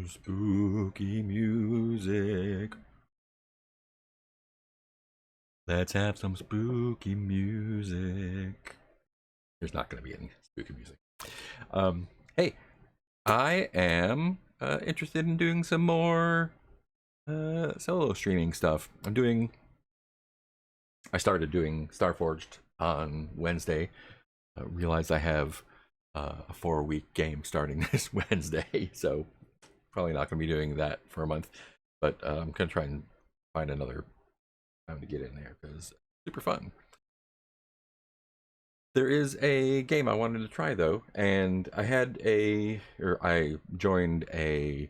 Spooky music. Let's have some spooky music. There's not going to be any spooky music. Hey, I am interested in doing some more solo streaming stuff. I started doing Starforged on Wednesday. Realized I have a 4-week game starting this Wednesday, so probably not going to be doing that for a month. But I'm going to try and find another time to get in there because it's super fun. There is a game I wanted to try though, and I joined a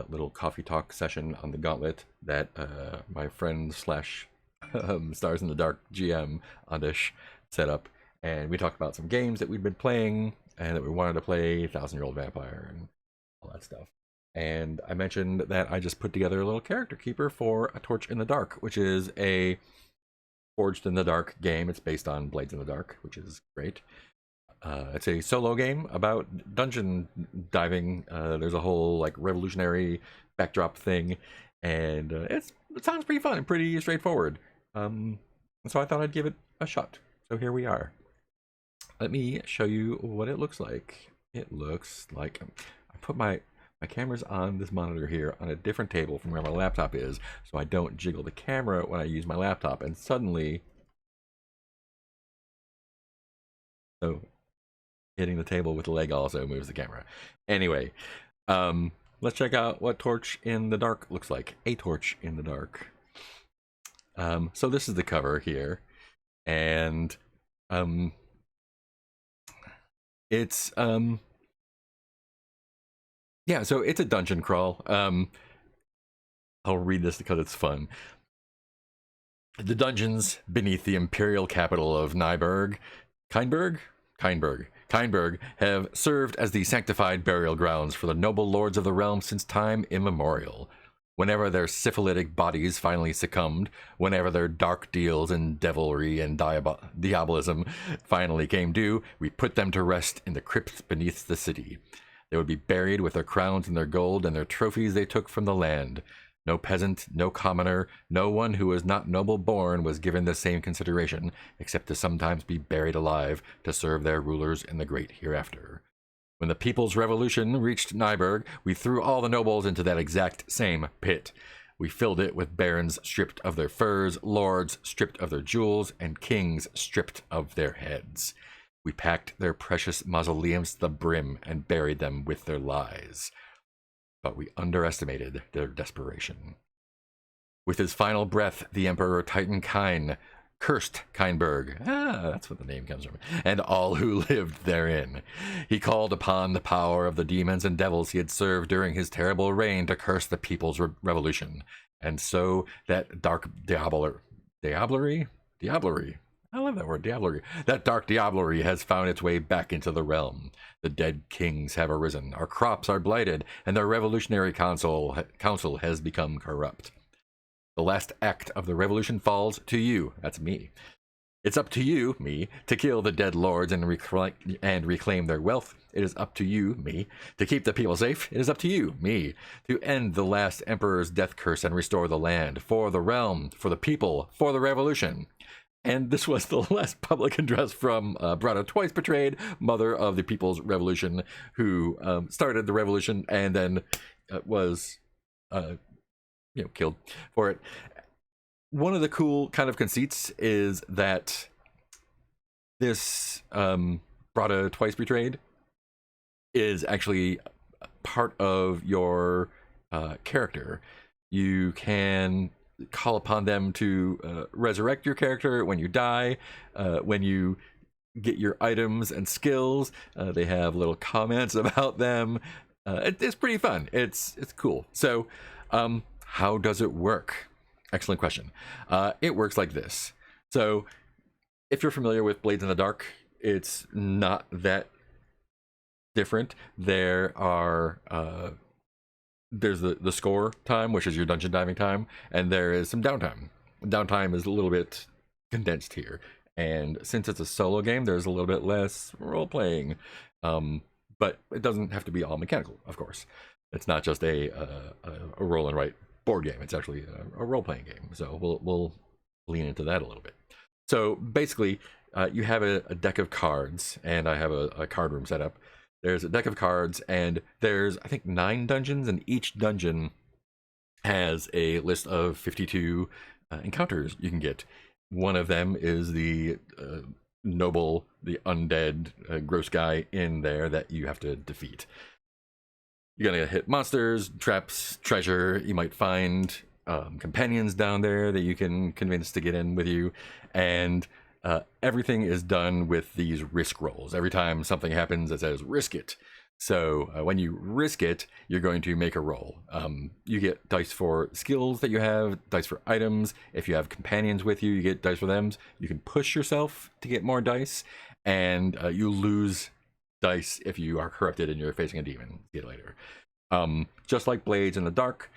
little coffee talk session on the Gauntlet that my friend slash Stars in the Dark GM Adish set up, and we talked about some games that we'd been playing and that we wanted to play, 1,000-Year-Old Vampire and all that stuff. And I mentioned that I just put together a little character keeper for A Torch in the Dark, which is a Forged in the Dark game. It's based on Blades in the Dark, which is great. It's a solo game about dungeon diving. There's a whole like revolutionary backdrop thing, and it sounds pretty fun and pretty straightforward. So I thought I'd give it a shot. So here we are. Let me show you what it looks like. It looks like I put my camera's on this monitor here on a different table from where my laptop is, so I don't jiggle the camera when I use my laptop, and suddenly, so hitting the table with the leg also moves the camera. Anyway, let's check out what Torch in the Dark looks like. A Torch in the Dark. So this is the cover here, and it's yeah, so it's a dungeon crawl. I'll read this because it's fun. The dungeons beneath the imperial capital of Nyberg, Kindberg have served as the sanctified burial grounds for the noble lords of the realm since time immemorial. Whenever their syphilitic bodies finally succumbed, whenever their dark deals in devilry and diabolism finally came due, we put them to rest in the crypts beneath the city. They would be buried with their crowns and their gold and their trophies they took from the land. No peasant, no commoner, no one who was not noble born was given the same consideration, except to sometimes be buried alive to serve their rulers in the great hereafter. When the People's Revolution reached Nyberg, we threw all the nobles into that exact same pit. We filled it with barons stripped of their furs, lords stripped of their jewels, and kings stripped of their heads. We packed their precious mausoleums to the brim and buried them with their lies. But we underestimated their desperation. With his final breath, the Emperor Titan Kine cursed Kindberg, that's what the name comes from, and all who lived therein. He called upon the power of the demons and devils he had served during his terrible reign to curse the People's Revolution. And so that dark diablerie? I love that word, diablerie. That dark diablerie has found its way back into the realm. The dead kings have arisen, our crops are blighted, and the revolutionary council has become corrupt. The last act of the revolution falls to you. That's me. It's up to you, me, to kill the dead lords and reclaim their wealth. It is up to you, me, to keep the people safe. It is up to you, me, to end the last emperor's death curse and restore the land, for the realm, for the people, for the revolution. And this was the last public address from Brada Twice Betrayed, mother of the People's Revolution, who started the revolution and then was killed for it. One of the cool kind of conceits is that this Brada Twice Betrayed is actually part of your character. You can call upon them to resurrect your character when you die, when you get your items and skills. They have little comments about them. It's pretty fun. It's cool. So how does it work? Excellent question. It works like this. So if you're familiar with Blades in the Dark, it's not that different. There's the score time, which is your dungeon diving time, and there is some downtime. Downtime is a little bit condensed here, and since it's a solo game, there's a little bit less role playing, but it doesn't have to be all mechanical, of course. It's not just a roll and write board game. It's actually a role playing game. So we'll lean into that a little bit. So basically, you have a deck of cards, and I have a card room set up. There's a deck of cards, and there's, I think, 9 dungeons, and each dungeon has a list of 52 encounters you can get. One of them is the noble, the undead, gross guy in there that you have to defeat. You're gonna hit monsters, traps, treasure. You might find companions down there that you can convince to get in with you, and everything is done with these risk rolls. Every time something happens, it says risk it. So when you risk it, you're going to make a roll. You get dice for skills that you have, dice for items. If you have companions with you, you get dice for them. You can push yourself to get more dice, and you lose dice if you are corrupted and you're facing a demon. See it later. Just like Blades in the Dark,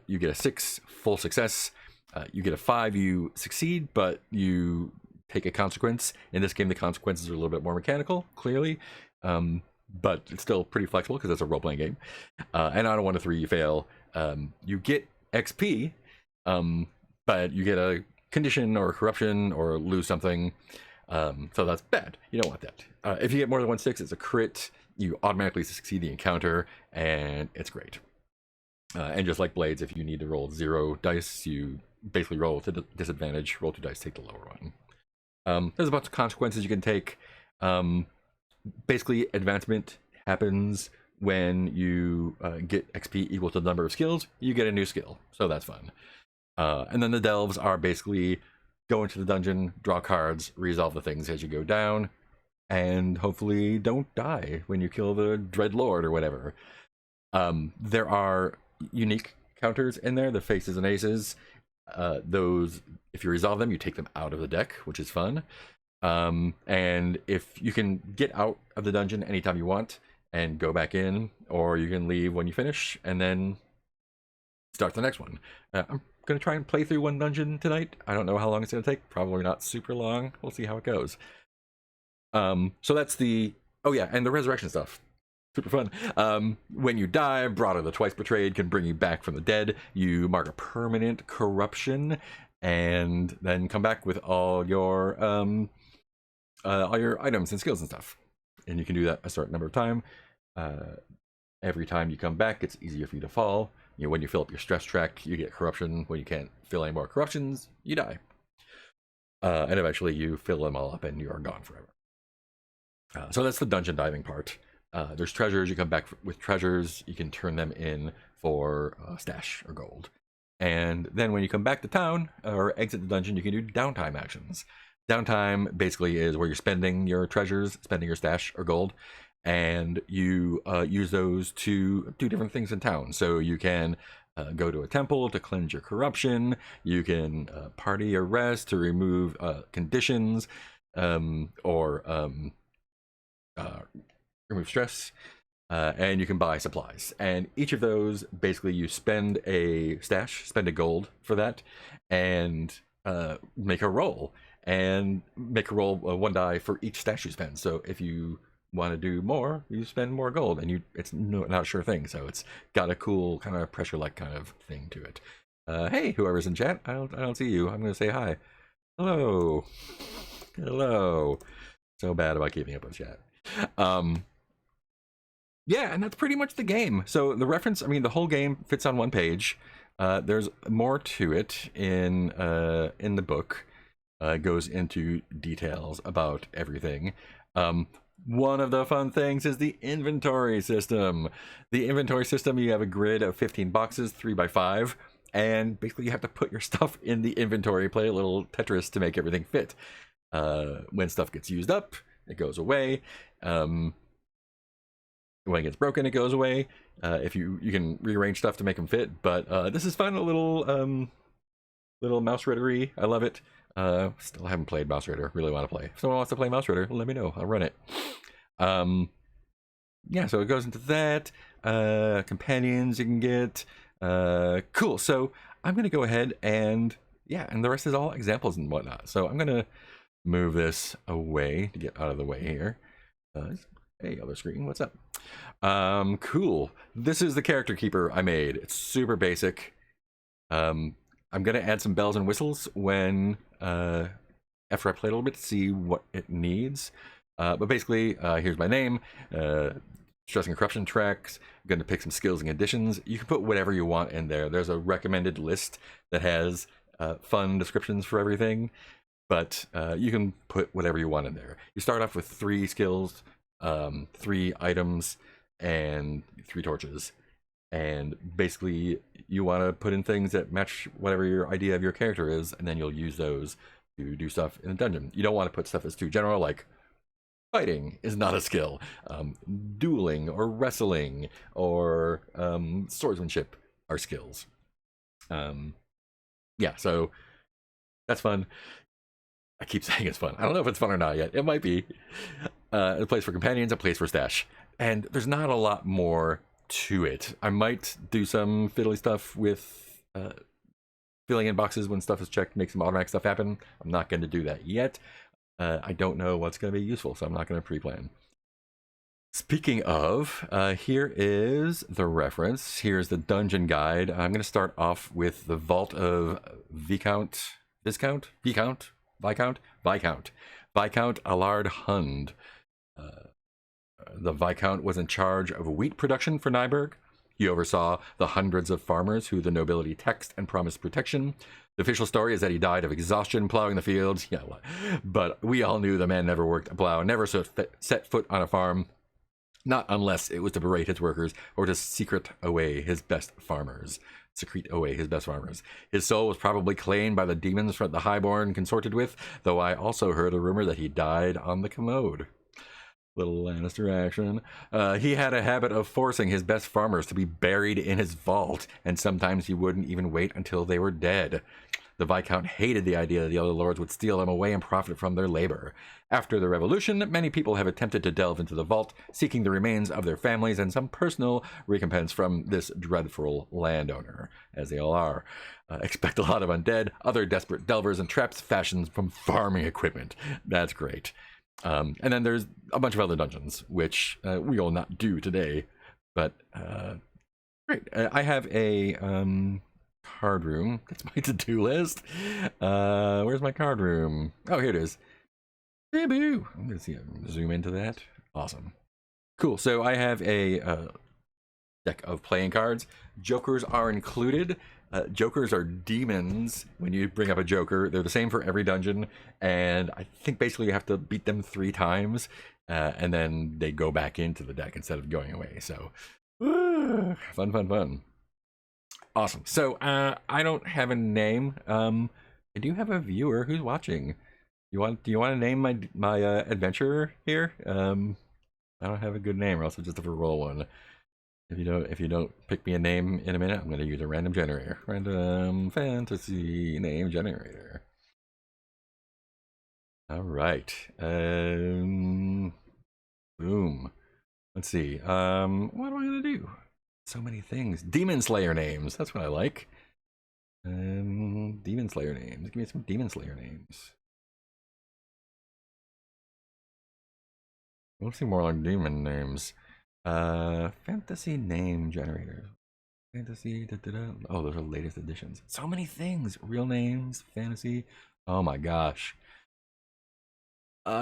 you get a 6, full success. You get a 5, you succeed, but you take a consequence. In this game, the consequences are a little bit more mechanical, clearly. But it's still pretty flexible because it's a role-playing game. And on a 1 to 3, you fail. You get XP, but you get a condition or corruption or lose something. So that's bad. You don't want that. If you get more than 1 6, it's a crit. You automatically succeed the encounter, and it's great. And just like Blades, if you need to roll 0 dice, you basically roll to disadvantage, roll 2 dice, take the lower one. There's a bunch of consequences you can take. Basically, advancement happens when you get XP equal to the number of skills. You get a new skill, so that's fun. And then the delves are basically go into the dungeon, draw cards, resolve the things as you go down, and hopefully don't die when you kill the Dread Lord or whatever. There are unique counters in there, the faces and aces. Those, if you resolve them, you take them out of the deck, which is fun. And if you can get out of the dungeon anytime you want and go back in, or you can leave when you finish and then start the next one. I'm gonna try and play through 1 dungeon tonight. I don't know how long it's gonna take. Probably not super long. We'll see how it goes. So that's the, oh yeah, and the resurrection stuff. Super fun. When you die, Brada the Twice Betrayed can bring you back from the dead. You mark a permanent corruption and then come back with all your items and skills and stuff. And you can do that a certain number of times. Every time you come back, it's easier for you to fall. You know, when you fill up your stress track, you get corruption. When you can't fill any more corruptions, you die. And eventually you fill them all up and you are gone forever. So that's the dungeon diving part. There's treasures. You come back with treasures. You can turn them in for stash or gold. And then when you come back to town or exit the dungeon, you can do downtime actions. Downtime basically is where you're spending your treasures, spending your stash or gold, and you use those to do different things in town. So you can go to a temple to cleanse your corruption. You can party or rest to remove conditions or remove stress. And you can buy supplies. And each of those, basically, you spend a stash, spend a gold for that, and make a roll. And make a roll 1 die for each stash you spend. So if you want to do more, you spend more gold, and it's not a sure thing. So it's got a cool kind of pressure-like kind of thing to it. Hey, whoever's in chat, I don't see you. I'm gonna say hi. Hello. Hello. So bad about keeping up with chat. Yeah, and that's pretty much the game. So the reference, I mean, the whole game fits on 1 page. There's more to it in the book. Goes into details about everything. One of the fun things is the inventory system. The inventory system, you have a grid of 15 boxes, 3 by 5, and basically you have to put your stuff in the inventory, play a little Tetris to make everything fit. When stuff gets used up, it goes away. When it gets broken, it goes away. If you can rearrange stuff to make them fit, but this is fun, a little Mouse Ritter-y. I love it. Still haven't played Mouse Ritter. Really want to play. If someone wants to play Mouse Ritter, let me know. I'll run it. Yeah, so it goes into that. Companions you can get. Cool. So I'm going to go ahead and, yeah, and the rest is all examples and whatnot. So I'm going to move this away to get out of the way here. Hey, other screen, what's up? Cool. This is the character keeper I made. It's super basic. I'm gonna add some bells and whistles when after I play a little bit to see what it needs. But basically, here's my name. Stress and corruption tracks. I'm going to pick some skills and conditions. You can put whatever you want in there. There's a recommended list that has fun descriptions for everything, but you can put whatever you want in there. You start off with 3 skills, 3 items, and 3 torches. And basically, you want to put in things that match whatever your idea of your character is, and then you'll use those to do stuff in the dungeon. You don't want to put stuff that's too general, like fighting is not a skill. Dueling or wrestling or swordsmanship are skills. Yeah, so that's fun. I keep saying it's fun. I don't know if it's fun or not yet. It might be. A place for companions, a place for stash. And there's not a lot more to it. I might do some fiddly stuff with filling in boxes when stuff is checked, make some automatic stuff happen. I'm not going to do that yet. I don't know what's going to be useful, so I'm not going to pre-plan. Speaking of, here is the reference. Here's the dungeon guide. I'm going to start off with the Vault of Viscount Allard Hund. The Viscount was in charge of wheat production for Nyberg. He oversaw the hundreds of farmers who the nobility taxed and promised protection. The official story is that he died of exhaustion plowing the fields. Yeah, but we all knew the man never worked a plow, never set foot on a farm, not unless it was to berate his workers or to secrete away his best farmers. His soul was probably claimed by the demons from the Highborn consorted with, though I also heard a rumor that he died on the commode. Little Lannister action. He had a habit of forcing his best farmers to be buried in his vault, and sometimes he wouldn't even wait until they were dead. The Viscount hated the idea that the other lords would steal them away and profit from their labor. After the revolution, many people have attempted to delve into the vault, seeking the remains of their families and some personal recompense from this dreadful landowner, as they all are. Expect a lot of undead, other desperate delvers, and traps fashioned from farming equipment. That's great. And then there's a bunch of other dungeons, which we will not do today. But great. I have a card room. That's my to-do list. Where's my card room? Oh, here it is. Hey, boo. I'm gonna zoom into that. Awesome. Cool. So I have a deck of playing cards. Jokers are included. Jokers are demons. When you bring up a joker, they're the same for every dungeon, and I think basically you have to beat them 3 times, and then they go back into the deck instead of going away. So fun. Awesome. So I don't have a name. I do have a viewer who's watching. Do you want to name my adventure here? I don't have a good name, or else I'll just have to roll one. If you don't pick me a name in a minute, I'm going to use a random generator. Random fantasy name generator. All right. Boom. Let's see. What am I going to do? So many things. Demon Slayer names. That's what I like. Demon Slayer names. Give me some Demon Slayer names. I want to see more like demon names. Fantasy name generator. Fantasy. Oh, those are the latest editions. So many things. Real names. Fantasy. Oh my gosh. 8.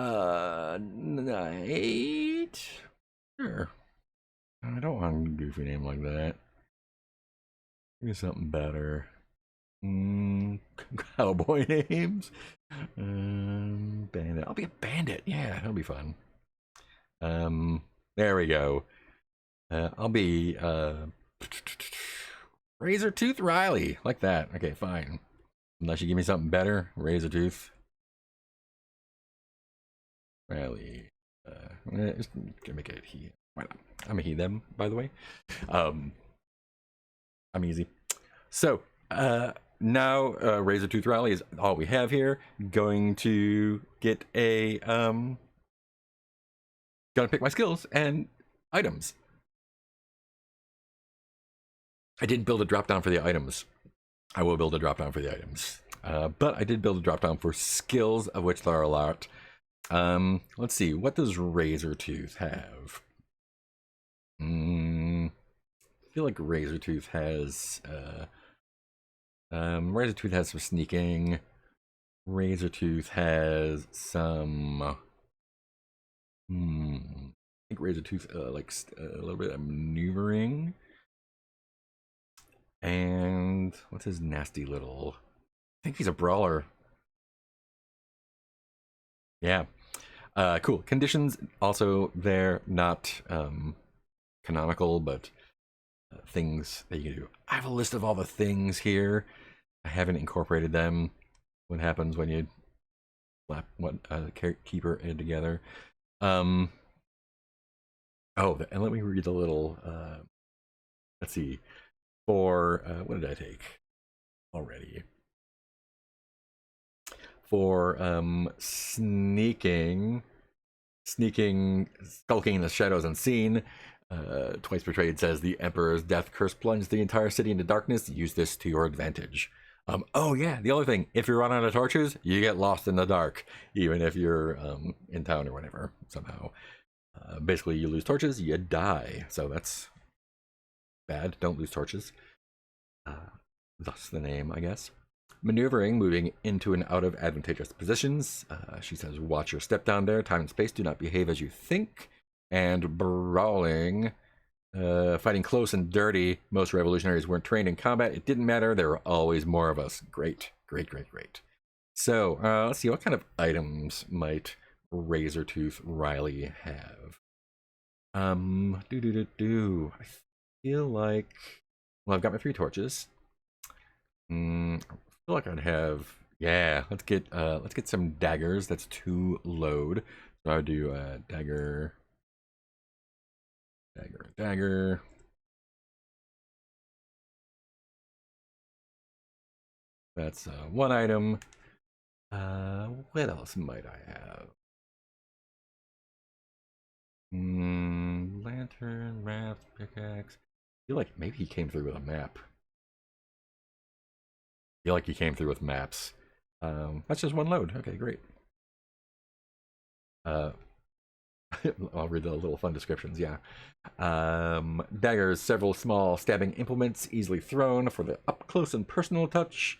Sure. I don't want a goofy name like that. Give me something better. Cowboy names. Bandit. I'll be a bandit. Yeah, that'll be fun. There we go. I'll be Razortooth Riley, like that. Okay, fine. Unless you give me something better, Razortooth Riley. Just gonna make it he. Why not? I'm a he them, by the way. I'm easy. So now Razortooth Riley is all we have here. Going to get a Gotta pick my skills and items. I didn't build a drop down for the items. I will build a drop down for the items. But I did build a drop down for skills, of which there are a lot. Let's see, what does Razortooth have? I feel like Razortooth has Razortooth has some sneaking. Razortooth has some I think Razortooth likes a little bit of maneuvering. And what's his nasty little? I think he's a brawler. Yeah. Cool. Conditions also they're not canonical, but things that you can do. I have a list of all the things here. I haven't incorporated them. What happens when you slap one keeper in together? Oh, and let me read a little. Let's see. For what did I take already? For sneaking, skulking in the shadows unseen. Twice Betrayed says the Emperor's death curse plunged the entire city into darkness. Use this to your advantage. Oh yeah, the other thing, if you run out of torches, you get lost in the dark, even if you're in town or whatever, somehow. Basically, you lose torches, you die. So that's bad. Don't lose torches. Thus the name, I guess. Maneuvering, moving into and out of advantageous positions. She says, watch your step down there. Time and space do not behave as you think. And brawling, fighting close and dirty. Most revolutionaries weren't trained in combat. It didn't matter. There were always more of us. Great, great, great, great. So let's see, what kind of items might Razortooth Riley have? I feel like, well, I've got my 3 torches. I feel like I'd have, yeah, let's get some daggers. That's 2 load. So I would do dagger. That's 1 item. What else might I have? Lantern, raft, pickaxe. I feel like maybe he came through with a map. I feel like he came through with maps. That's just 1 load. Okay, great. I'll read the little fun descriptions. Yeah. Daggers, several small stabbing implements, easily thrown for the up close and personal touch.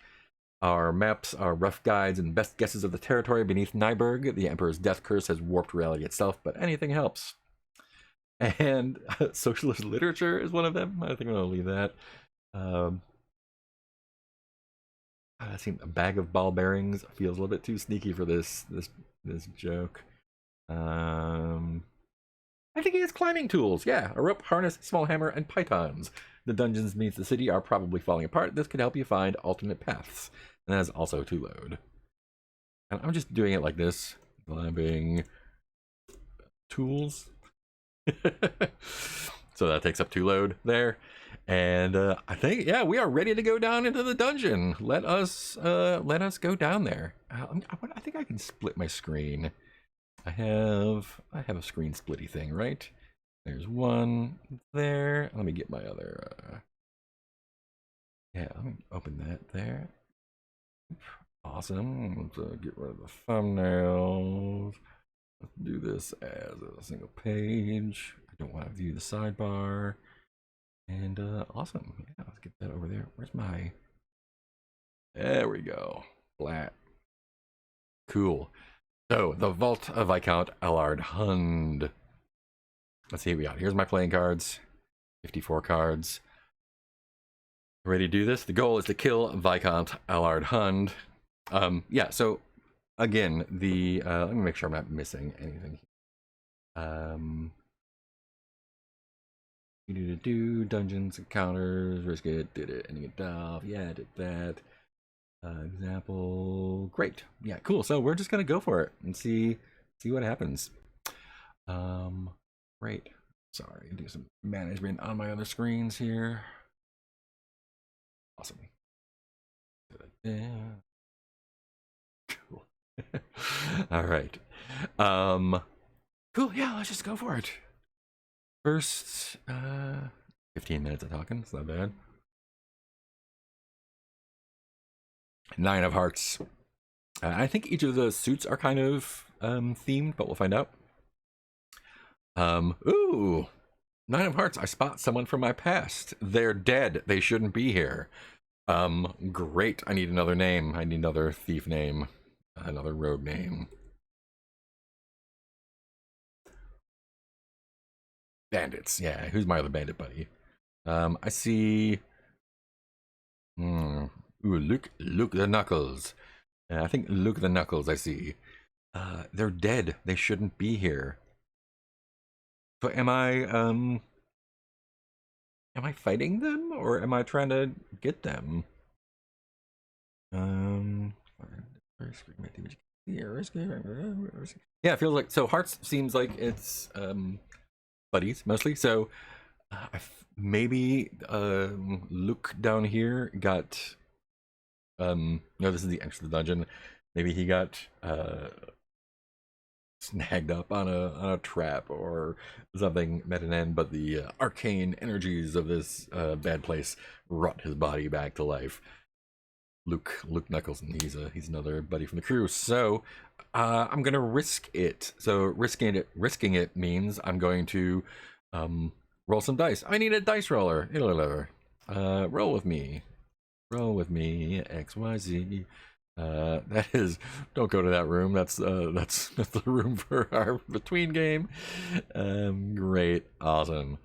Our maps are rough guides and best guesses of the territory beneath Nyberg. The Emperor's death curse has warped reality itself, but anything helps. And socialist literature is one of them. I think I'm gonna leave that. I think a bag of ball bearings feels a little bit too sneaky for this joke. I think he has climbing tools. Yeah, a rope, harness, small hammer, and pythons. The dungeons beneath the city are probably falling apart. This could help you find alternate paths. And that is also 2 load. And I'm just doing it like this. Climbing tools. So that takes up 2 load there. And I think, yeah, we are ready to go down into the dungeon. Let us go down there. I think I can split my screen. I have a screen splitty thing, right? There's 1 there. Let me get my other. Yeah, let me open that there. Awesome. Let's get rid of the thumbnails. Let's do this as a single page. I don't want to view the sidebar. And awesome. Yeah, let's get that over there. Where's my? There we go. Flat. Cool. So the Vault of Viscount Allard Hund. Let's see what we got. Here's my playing cards. 54 cards. Ready to do this? The goal is to kill Viscount Allard Hund. Yeah, so again, the let me make sure I'm not missing anything. Dungeons, encounters, risk it, did it, ending it off. Yeah, did that. Example, great. Yeah, cool. So we're just gonna go for it and see what happens. Great. Sorry, do some management on my other screens here. Awesome. Yeah. Cool. All right. Cool. Yeah, let's just go for it. First, 15 minutes of talking. It's not bad. 9 of Hearts. I think each of the suits are kind of themed, but we'll find out. Ooh, Nine of Hearts, I spot someone from my past. They're dead. They shouldn't be here. Great. I need another name. I need another thief name. Another rogue name. Bandits. Yeah, who's my other bandit buddy? I see... Ooh, Luke the Knuckles. I think Luke the Knuckles I see. They're dead. They shouldn't be here. So am I fighting them, or am I trying to get them? Yeah, it feels like so. Hearts seems like it's buddies mostly. So maybe Luke down here got no, this is the entrance to the dungeon. Maybe he got snagged up on a trap or something, met an end, but the arcane energies of this bad place brought his body back to life. Luke Knuckles, and he's another buddy from the crew. So I'm gonna risk it. So risking it means I'm going to roll some dice. I need a dice roller. Roll with me. Roll with me. XYZ. That is, don't go to that room. That's the room for our between game. Great, awesome.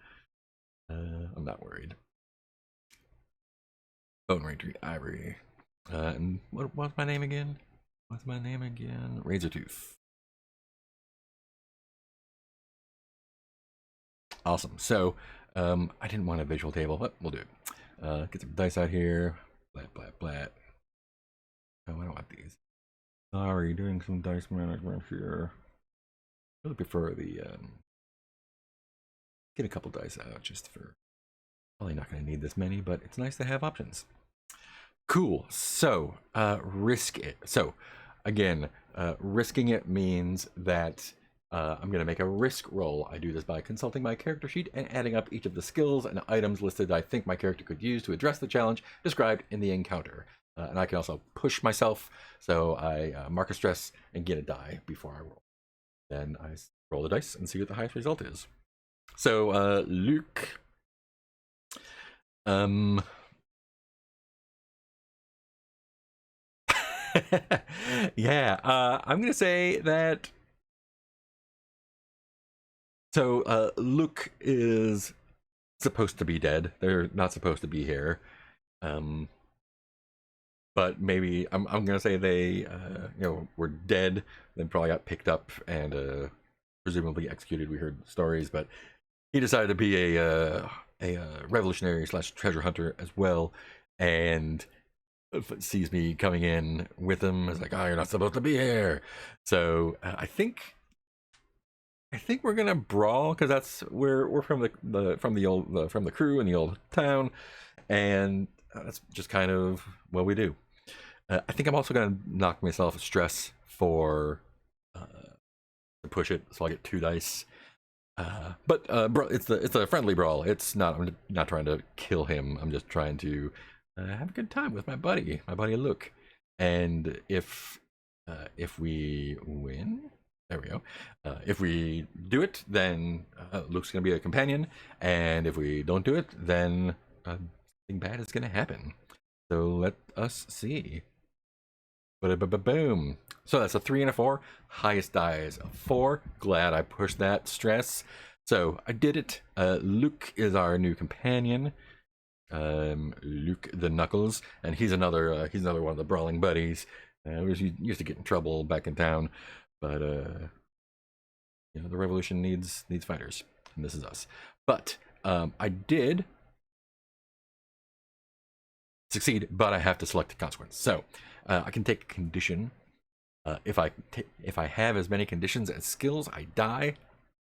I'm not worried. Bone Ranger Ivory. And what's my name again? What's my name again? Razortooth. Awesome. So, I didn't want a visual table, but we'll do it. Get some dice out here. Blat, blat, blat. Oh, I don't want these. Sorry, doing some dice management here. I really prefer the, get a couple dice out just for, probably not going to need this many, but it's nice to have options. Cool. So, risk it. So, again, risking it means that I'm going to make a risk roll. I do this by consulting my character sheet and adding up each of the skills and items listed I think my character could use to address the challenge described in the encounter. And I can also push myself, so I mark a stress and get a die before I roll. Then I roll the dice and see what the highest result is. So, Luke... yeah, I'm gonna say that. So Luke is supposed to be dead. They're not supposed to be here. But maybe I'm gonna say they were dead. Then probably got picked up and presumably executed. We heard stories, but he decided to be a revolutionary / treasure hunter as well, and sees me coming in with him. Is like, oh, you're not supposed to be here. So I think we're gonna brawl because that's we're from the crew in the old town, and that's just kind of what we do. I think I'm also gonna knock myself a stress for to push it, so I'll get 2 dice. But it's a friendly brawl. It's not. I'm not trying to kill him. I'm just trying to have a good time with my buddy Luke. And if we win, there we go. If we do it, then Luke's gonna be a companion, and if we don't do it, then something bad is gonna happen. So let us see. Boom. So that's a 3 and a 4. Highest die is a 4. Glad I pushed that stress. So I did it. Luke is our new companion. Luke the Knuckles, and he's another one of the brawling buddies. He used to get in trouble back in town, but the revolution needs fighters, and this is us. But I did succeed, but I have to select a consequence. So I can take a condition. If I have as many conditions as skills, I die.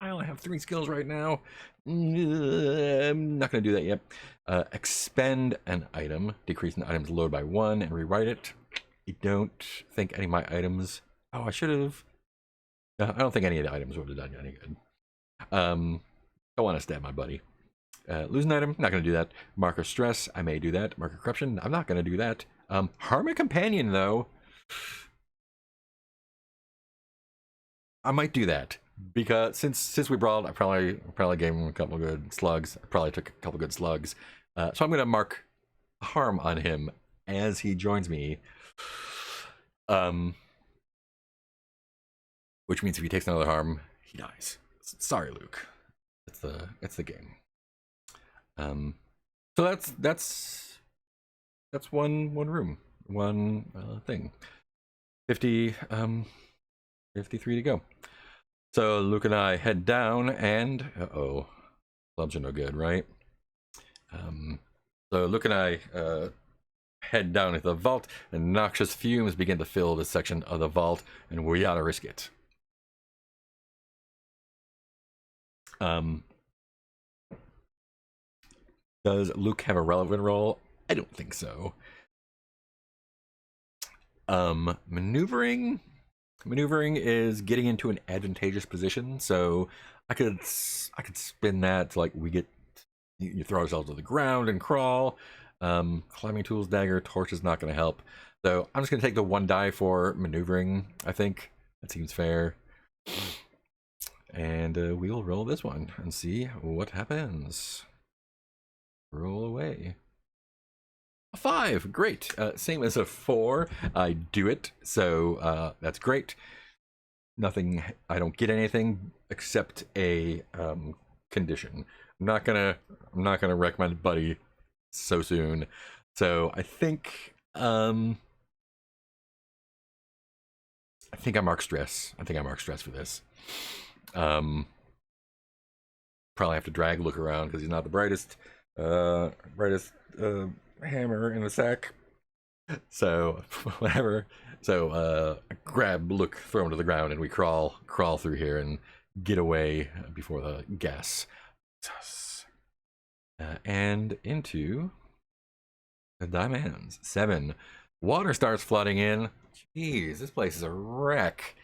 I only have 3 skills right now. I'm not going to do that yet. Expend an item, decrease an item's load by 1, and rewrite it. I don't think any of my items... Oh, I should have... I don't think any of the items would have done any good. Don't want to stab my buddy. Lose an item, not going to do that. Marker stress, I may do that. Marker corruption, I'm not going to do that. Harm a companion, though. I might do that, because since we brawled, I probably gave him a couple good slugs. I probably took a couple good slugs. So I'm gonna mark harm on him as he joins me. Which means if he takes another harm, he dies. Sorry, Luke. It's the game. So that's one room, one thing. 53 to go. So Luke and I head down, and clubs are no good, right? So Luke and I head down into the vault, and noxious fumes begin to fill this section of the vault, and we gotta risk it. Does Luke have a relevant role? I don't think so. Maneuvering is getting into an advantageous position, so I could spin that to, like, you throw ourselves to the ground and crawl. Climbing tools, dagger, torch is not going to help, so I'm just going to take the 1 die for maneuvering. I think that seems fair. And we'll roll this one and see what happens. Roll away. A 5, great. Same as a 4. I do it, so that's great. Nothing. I don't get anything except a condition. I'm not gonna wreck my buddy so soon. So I think I mark stress. I think I mark stress for this. Probably have to drag Luke around because he's not the brightest hammer in the sack. So whatever. So grab Luke, throw him to the ground, and we crawl through here and get away before the gas. And into the diamonds. 7. Water starts flooding in. Jeez, this place is a wreck.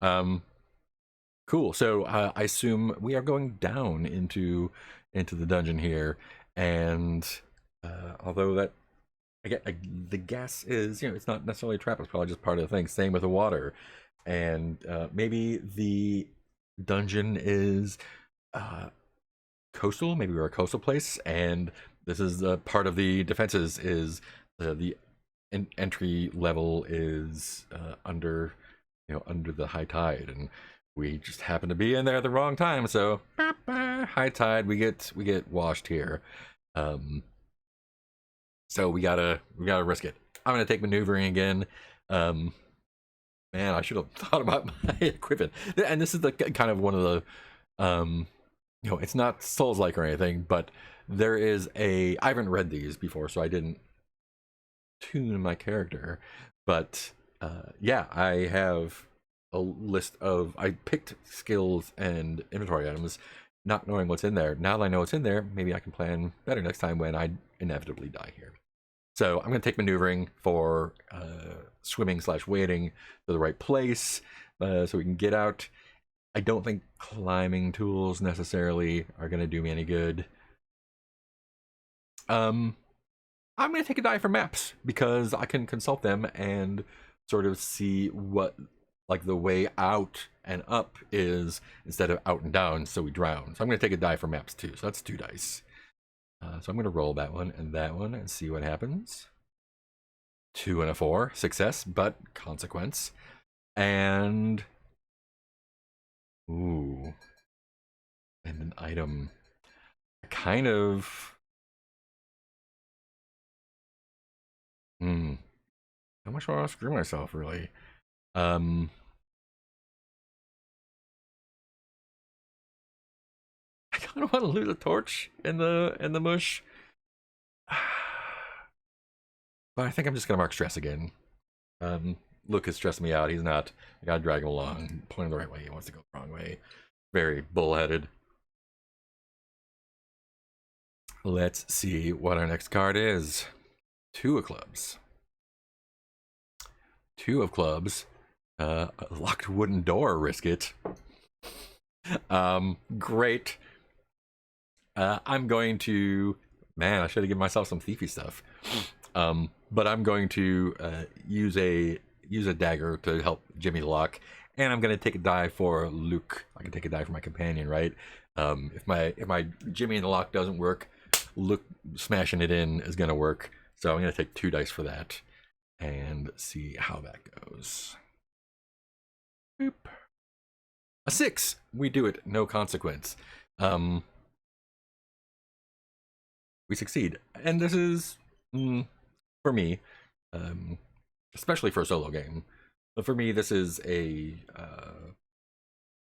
Cool. So I assume we are going down into the dungeon here, and although that the gas is, it's not necessarily a trap. It's probably just part of the thing. Same with the water, and maybe the dungeon is coastal. Maybe we're a coastal place, and this is part of the defenses. Is the entry level is under the high tide, and we just happen to be in there at the wrong time. So high tide, we get washed here. So we gotta risk it. I'm gonna take maneuvering again. Man, I should have thought about my equipment. And this is the kind of one of the it's not Souls-like or anything, but there is I haven't read these before, so I didn't tune my character. But yeah, I have a list of, I picked skills and inventory items, not knowing what's in there. Now that I know what's in there, maybe I can plan better next time when I inevitably die here. So I'm going to take maneuvering for swimming/wading to the right place, so we can get out. I don't think climbing tools necessarily are going to do me any good. I'm going to take a die for maps because I can consult them and sort of see what, like, the way out and up is instead of out and down, so we drown. So I'm going to take a die for maps too. So that's 2 dice. So I'm going to roll that one and see what happens. 2 and a 4, success, but consequence. And ooh, and an item. Kind of. How much do I want to screw myself, really? I kind of want to lose a torch in the mush, but I think I'm just gonna mark stress again. Luke is stressing me out. He's not. I gotta drag him along, point him the right way. He wants to go the wrong way. Very bullheaded. Let's see what our next card is. 2 of clubs. 2 of clubs. A locked wooden door. Risk it. Great. I'm going to, man, I should have given myself some thiefy stuff. But I'm going to use a dagger to help Jimmy the lock, And I'm gonna take a die for Luke. I can take a die for my companion, right? If my Jimmy in the lock doesn't work, Luke smashing it in is gonna work. So I'm gonna take 2 dice for that and see how that goes. Boop. A 6. We do it. No consequence. We succeed, and this is for me, especially for a solo game. But for me, this is a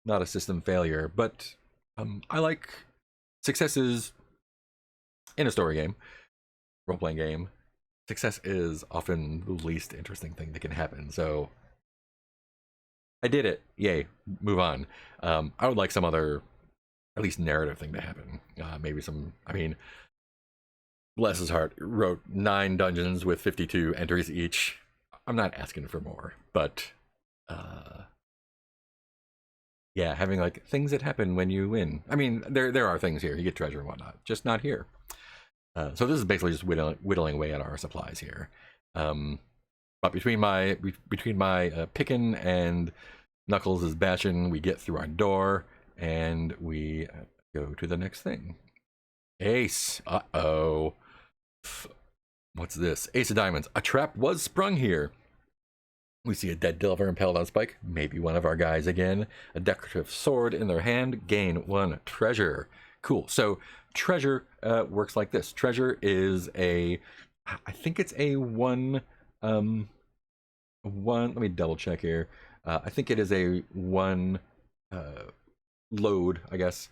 not a system failure, but I like successes in a story game, role-playing game. Success is often the least interesting thing that can happen. So I did it. Yay. Move on. I would like some other, at least narrative thing to happen. Maybe some, I mean, bless his heart, wrote 9 dungeons with 52 entries each. I'm not asking for more, but yeah, having like things that happen when you win. I mean, there are things here. You get treasure and whatnot, just not here. So this is basically just whittling away at our supplies here. But between my picking and Knuckles' bashing, we get through our door and we go to the next thing. Ace. Uh-oh. What's this? Ace of Diamonds. A trap was sprung here. We see a dead Delver impaled on Spike. Maybe one of our guys again. A decorative sword in their hand. Gain 1 treasure. Cool. So treasure works like this. Treasure is a, I think it's a one, let me double check here. I think it is a 1 load, I guess,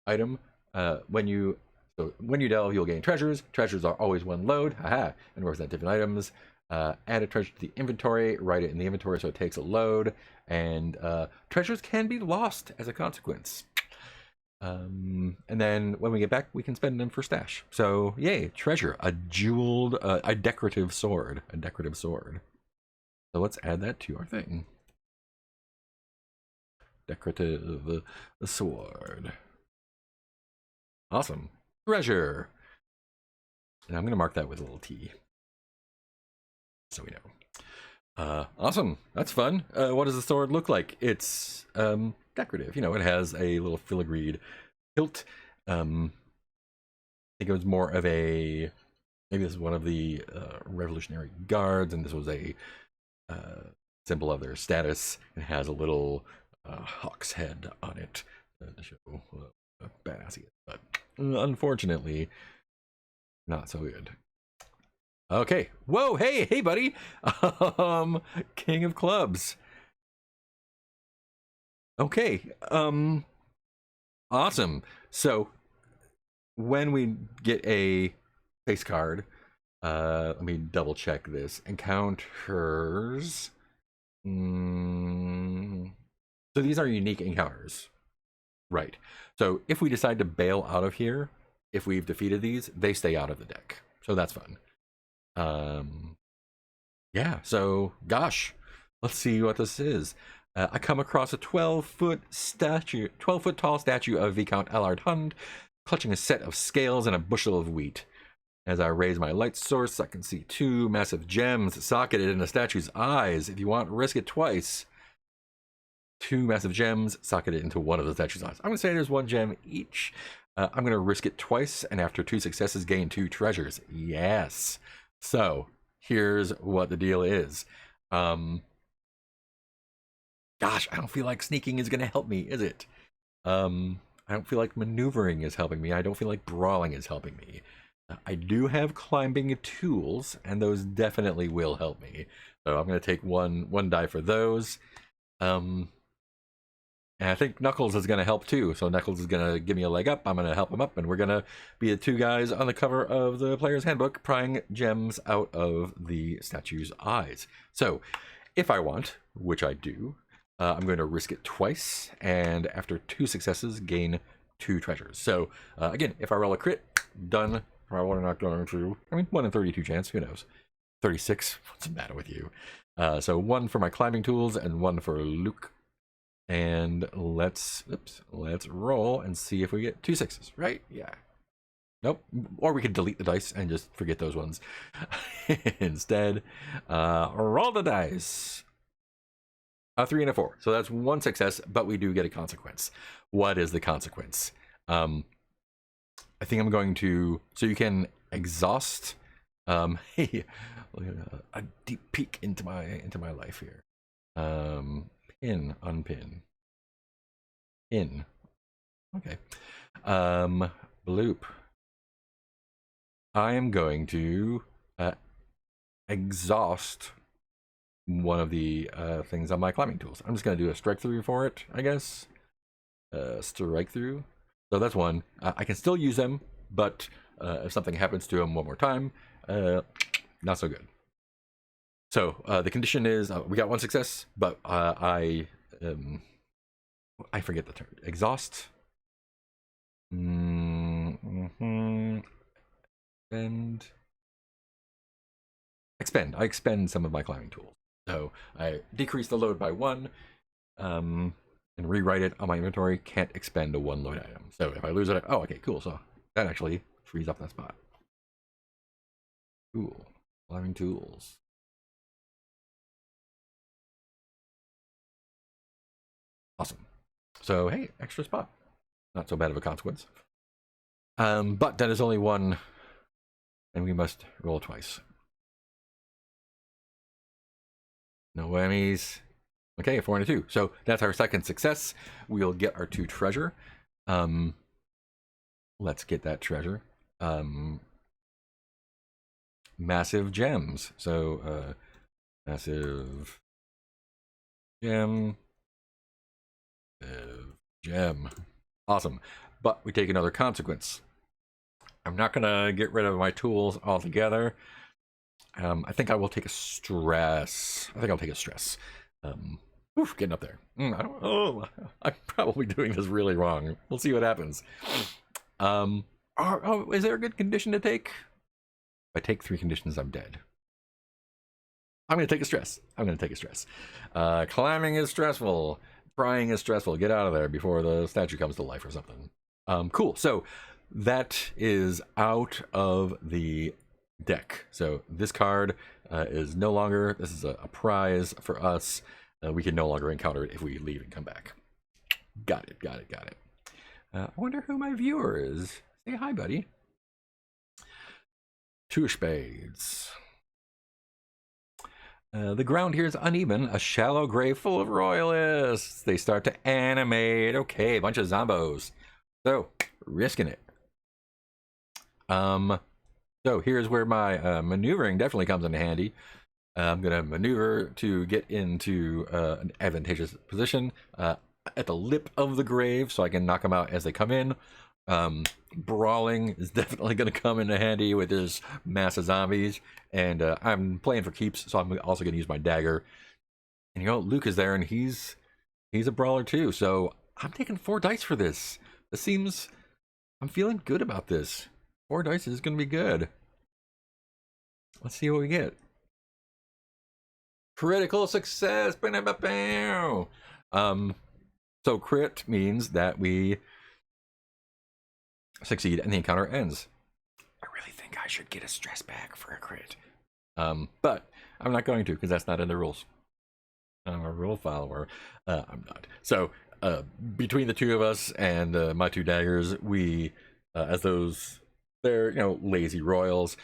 item. When you delve, you'll gain treasures. Treasures are always 1 load. Haha. And works at different items. Add a treasure to the inventory. Write it in the inventory so it takes a load. And treasures can be lost as a consequence. And then when we get back, we can spend them for stash. So yay, treasure, a jeweled, a decorative sword, So let's add that to our thing. Decorative sword. Awesome. Treasure. And I'm going to mark that with a little T. So we know. Awesome. That's fun. What does the sword look like? It's decorative. You know, it has a little filigreed hilt. I think it was more of a, maybe this is one of the Revolutionary Guards, and this was a symbol of their status. It has a little hawk's head on it to show how badass he is. But unfortunately, not so good. Okay. Whoa, hey buddy. King of Clubs. Okay. Awesome. So when we get a face card, let me double check this. Encounters. So these are unique encounters. Right. So if we decide to bail out of here, if we've defeated these, they stay out of the deck. So that's fun. Yeah, so gosh, let's see what this is. I come across a 12-foot tall statue of Viscount Allard Hund, clutching a set of scales and a bushel of wheat. As I raise my light source, I can see 2 massive gems socketed in the statue's eyes. If you want, risk it twice. 2 massive gems socketed into one of the statue's eyes. I'm going to say there's 1 gem each. I'm going to risk it twice, and after 2 successes, gain 2 treasures. Yes. So here's what the deal is. Gosh, I don't feel like sneaking is going to help me, is it? I don't feel like maneuvering is helping me. I don't feel like brawling is helping me. I do have climbing tools, and those definitely will help me. So I'm going to take one die for those. And I think Knuckles is going to help too. So Knuckles is going to give me a leg up. I'm going to help him up, and we're going to be the 2 guys on the cover of the player's handbook prying gems out of the statue's eyes. So if I want, which I do, I'm going to risk it twice, and after 2 successes, gain 2 treasures. So again, if I roll a crit, done. Probably not going to. I mean, 1 in 32 chance. Who knows? 36. What's the matter with you? So 1 for my climbing tools and 1 for Luke. And let's roll and see if we get 2 6s. Right? Yeah. Nope. Or we could delete the dice and just forget those ones. Instead, roll the dice. A 3 and a 4. So that's one success, but we do get a consequence. What is the consequence? I think I'm going to... So you can exhaust... hey, look at a deep peek into my life here. Pin, unpin. In. Okay. Bloop. I am going to exhaust one of the things on my climbing tools. I'm just going to do a strike through for it, I guess. Strike through. So that's one. I can still use them, but if something happens to them one more time, not so good. So the condition is we got one success, but I forget the term. Exhaust. Expend. I expend some of my climbing tools. So I decrease the load by 1 and rewrite it on my inventory. Can't expend a 1 load item. So if I lose it, oh, okay, cool. So that actually frees up that spot. Cool. Climbing tools. Awesome. So hey, extra spot. Not so bad of a consequence. But that is only 1, and we must roll twice. No whammies. Okay, 4 and a 2. So that's our second success. We'll get our 2 treasure. Let's get that treasure. Massive gems. So massive gem. Gem. Awesome. But we take another consequence. I'm not gonna get rid of my tools altogether. I think I will take a stress. I think I'll take a stress. Oof, getting up there. I'm probably doing this really wrong. We'll see what happens. Is there a good condition to take? If I take 3 conditions, I'm dead. I'm gonna take a stress. Climbing is stressful. Prying is stressful. Get out of there before the statue comes to life or something. Cool. So that is out of the deck. So this card is no longer, this is a prize for us. We can no longer encounter it if we leave and come back. Got it. I wonder who my viewer is. Say hi, buddy. 2 of spades. The ground here is uneven. A shallow grave full of royalists. They start to animate. Okay, a bunch of zombos. So, risking it. So here's where my maneuvering definitely comes in handy. I'm gonna maneuver to get into an advantageous position at the lip of the grave, so I can knock them out as they come in. Brawling is definitely gonna come into handy with this mass of zombies, and I'm playing for keeps, so I'm also gonna use my dagger. And you know, Luke is there, and he's a brawler too. So I'm taking 4 dice for this. This seems, I'm feeling good about this. 4 dice is gonna be good. Let's see what we get. Critical success. So crit means that we succeed and the encounter ends. I really think I should get a stress back for a crit. But I'm not going to, because that's not in the rules. I'm a rule follower. I'm not. So between the 2 of us and my 2 daggers, we, as those, they're, you know, lazy royals.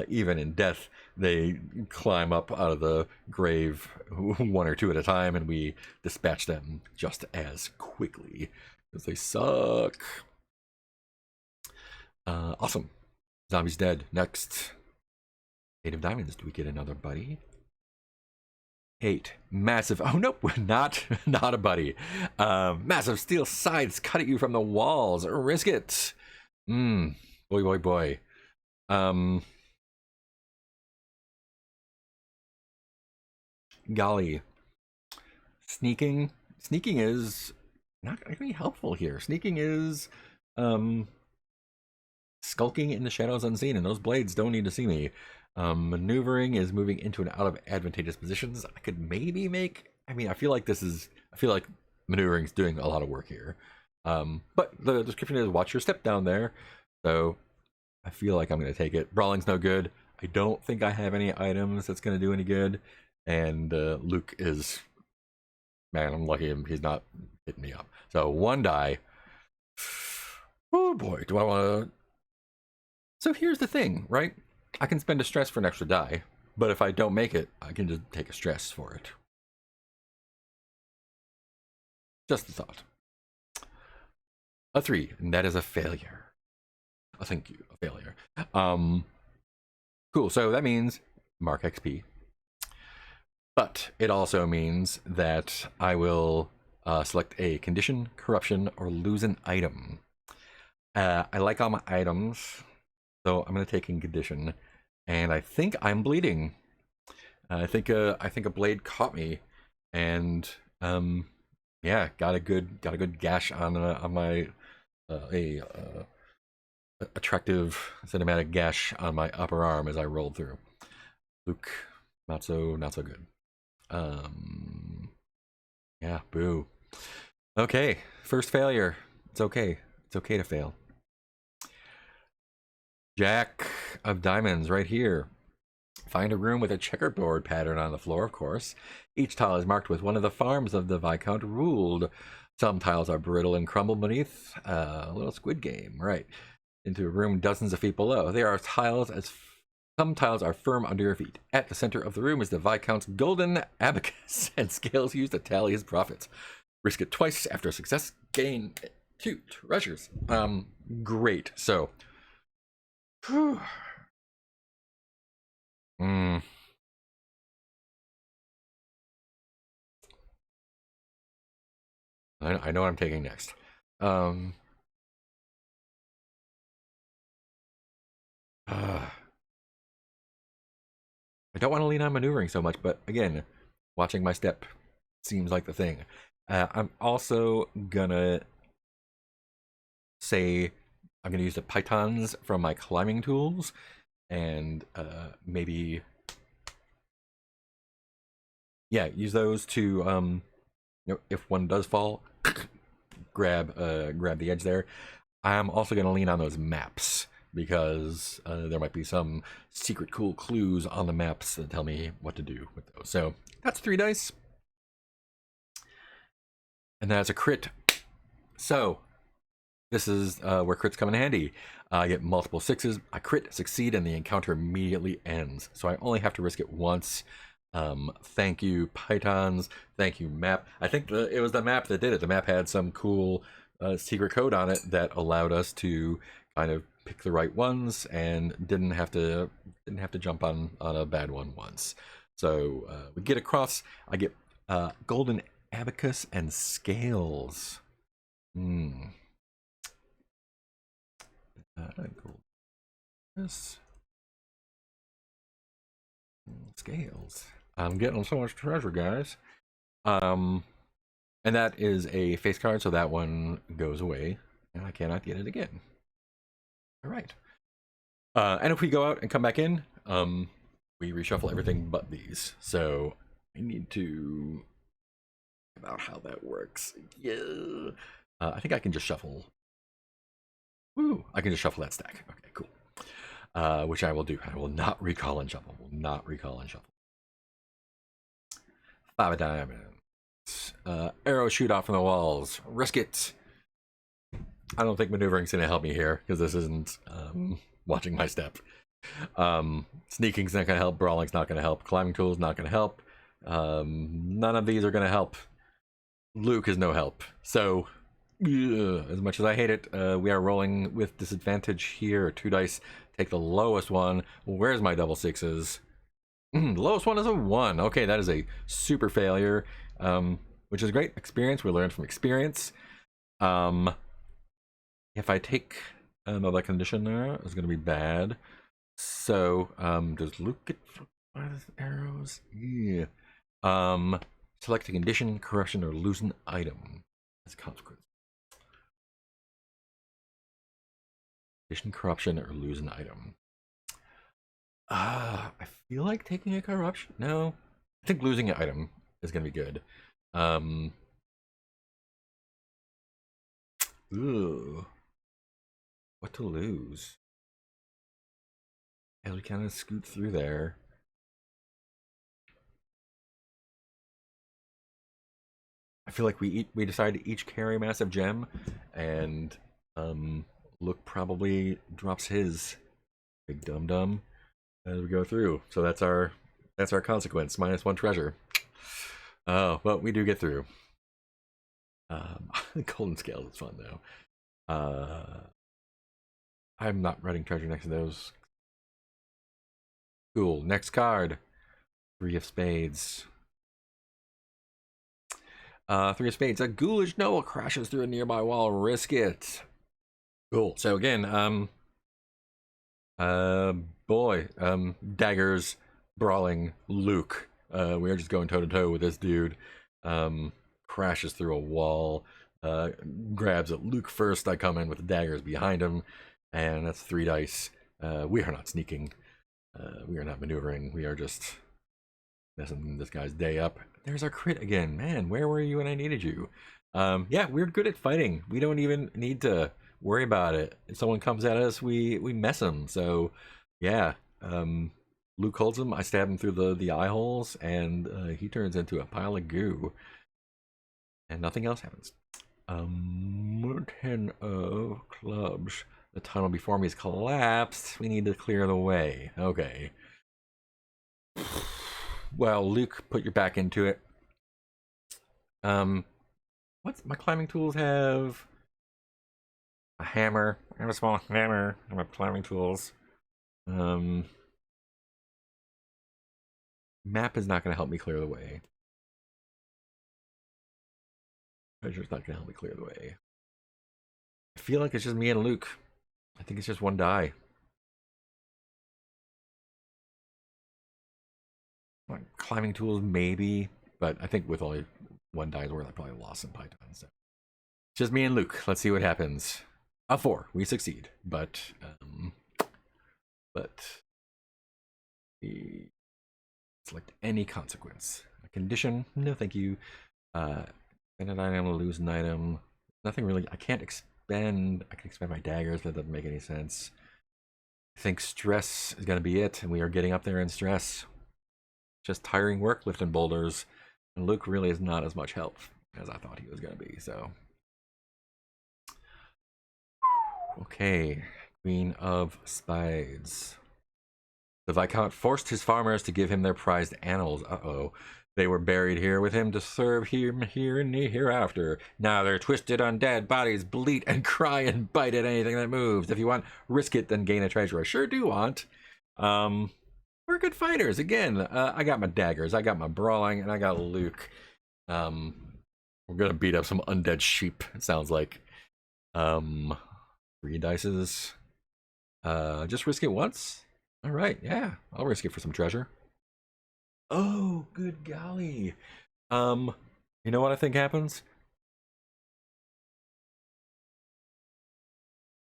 Even in death, they climb up out of the grave 1 or 2 at a time, and we dispatch them just as quickly because they suck. Awesome. Zombie's dead. Next. 8 of diamonds. Do we get another buddy? 8. Massive. Oh, nope. Not a buddy. Massive steel sides cut at you from the walls. Risk it. Boy. Golly. Sneaking is not going to be helpful here. Sneaking is skulking in the shadows unseen, and those blades don't need to see me. Maneuvering is moving into and out of advantageous positions. I could maybe make, I feel like maneuvering is doing a lot of work here. But the description is watch your step down there. So I feel like I'm going to take it. Brawling's no good. I don't think I have any items that's going to do any good. And Luke is Man, I'm lucky he's not hitting me up. So 1 die. Oh boy, do I want to... So here's the thing, right? I can spend a stress for an extra die, but if I don't make it, I can just take a stress for it. Just a thought. A 3, and that is a failure. Thank you, a failure. Cool, so that means mark XP. But it also means that I will select a condition, corruption, or lose an item. I like all my items, so I'm going to take in condition. And I think I'm bleeding. I think a blade caught me, and yeah, got a good gash on my attractive cinematic gash on my upper arm as I rolled through. Luke, not so good. Yeah, boo. Okay, first failure. It's okay. It's okay to fail. Jack of diamonds right here. Find a room with a checkerboard pattern on the floor, of course. Each tile is marked with one of the farms of the Viscount ruled. Some tiles are brittle and crumble beneath. A little Squid Game, right. Into a room dozens of feet below. There are tiles as some tiles are firm under your feet. At the center of the room is the Viscount's golden abacus and scales used to tally his profits. Risk it twice after success. Gain 2 treasures. Great. So, whew. I know what I'm taking next. I don't want to lean on maneuvering so much, but again, watching my step seems like the thing. I'm also gonna say I'm gonna use the pythons from my climbing tools, and maybe, yeah, use those to you know, if one does fall, grab the edge there. I'm also gonna lean on those maps, because there might be some secret cool clues on the maps that tell me what to do with those. So that's 3 dice. And that's a crit. So this is where crits come in handy. I get multiple 6s, I crit, succeed, and the encounter immediately ends. So I only have to risk it once. Thank you, Pythons. Thank you, map. I think it was the map that did it. The map had some cool secret code on it that allowed us to kind of pick the right ones and didn't have to jump on a bad one once. So we get across. I get golden abacus and scales. Yes. Scales. I'm getting so much treasure, guys. And that is a face card, so that one goes away, and I cannot get it again. All right. And if we go out and come back in, we reshuffle everything but these. So I need to think about how that works. Yeah. I think I can just shuffle. Woo! I can just shuffle that stack. Okay, cool. Which I will do. I will not recall and shuffle. Will not recall and shuffle. 5 of diamonds. Arrows shoot off from the walls. Risk it. I don't think maneuvering's going to help me here, because this isn't watching my step. Sneaking's not going to help. Brawling's not going to help. Climbing tools not going to help. None of these are going to help. Luke is no help. So, as much as I hate it, we are rolling with disadvantage here. 2 dice. Take the lowest one. Where's my double 6s? The lowest one is a 1. Okay, that is a super failure, which is great. Experience. We learn from experience. If I take another condition there, it's going to be bad. So, does Luke get 5 arrows? Yeah. Select a condition, corruption, or lose an item as a consequence. Condition, corruption, or lose an item. I feel like taking a corruption. No, I think losing an item is going to be good. Ooh. What to lose? As we kind of scoot through there. I feel like we decided to each carry a massive gem, and Luke probably drops his big dum dum as we go through. So that's our consequence. -1 treasure. Oh, well, we do get through. Golden scales is fun though. I'm not writing treasure next to those. Cool. Next card. 3 of spades. 3 of spades. A ghoulish gnoll crashes through a nearby wall. Risk it. Cool. So again, daggers, brawling, Luke. We are just going toe to toe with this dude. Crashes through a wall. Grabs at Luke first. I come in with the daggers behind him, and that's 3 dice. We are not sneaking. We are not maneuvering. We are just messing this guy's day up. There's our crit again. Man, where were you when I needed you? Yeah, we're good at fighting. We don't even need to worry about it. If someone comes at us, we mess them. So, yeah. Luke holds him. I stab him through the eye holes, and he turns into a pile of goo. And nothing else happens. 10 of clubs. The tunnel before me is collapsed. We need to clear the way. Okay. Well, Luke, put your back into it. What's my climbing tools have? A hammer. I have a small hammer. I have climbing tools. Map is not going to help me clear the way. Treasure's not going to help me clear the way. I feel like it's just me and Luke. I think it's just 1 die. Like climbing tools, maybe. But I think with only 1 die's worth, I probably lost some Python. So it's just me and Luke. Let's see what happens. A 4. We succeed. But we select any consequence. A condition. No, thank you. Spend an item, lose an item. Nothing really. I can't expend. I can expend my daggers. That doesn't make any sense. I think stress is going to be it, and we are getting up there in stress. Just tiring work lifting boulders. And Luke really is not as much help as I thought he was going to be, so. Okay. Queen of Spades. The Viscount forced his farmers to give him their prized animals. Uh-oh. They were buried here with him to serve him here and hereafter. Now their twisted undead bodies bleat and cry and bite at anything that moves. If you want, risk it, then gain a treasure. I sure do want. We're good fighters. Again, I got my daggers, I got my brawling, and I got Luke. We're gonna beat up some undead sheep, it sounds like. 3 dices. Just risk it once? Alright, yeah. I'll risk it for some treasure. Oh, good golly. You know what I think happens?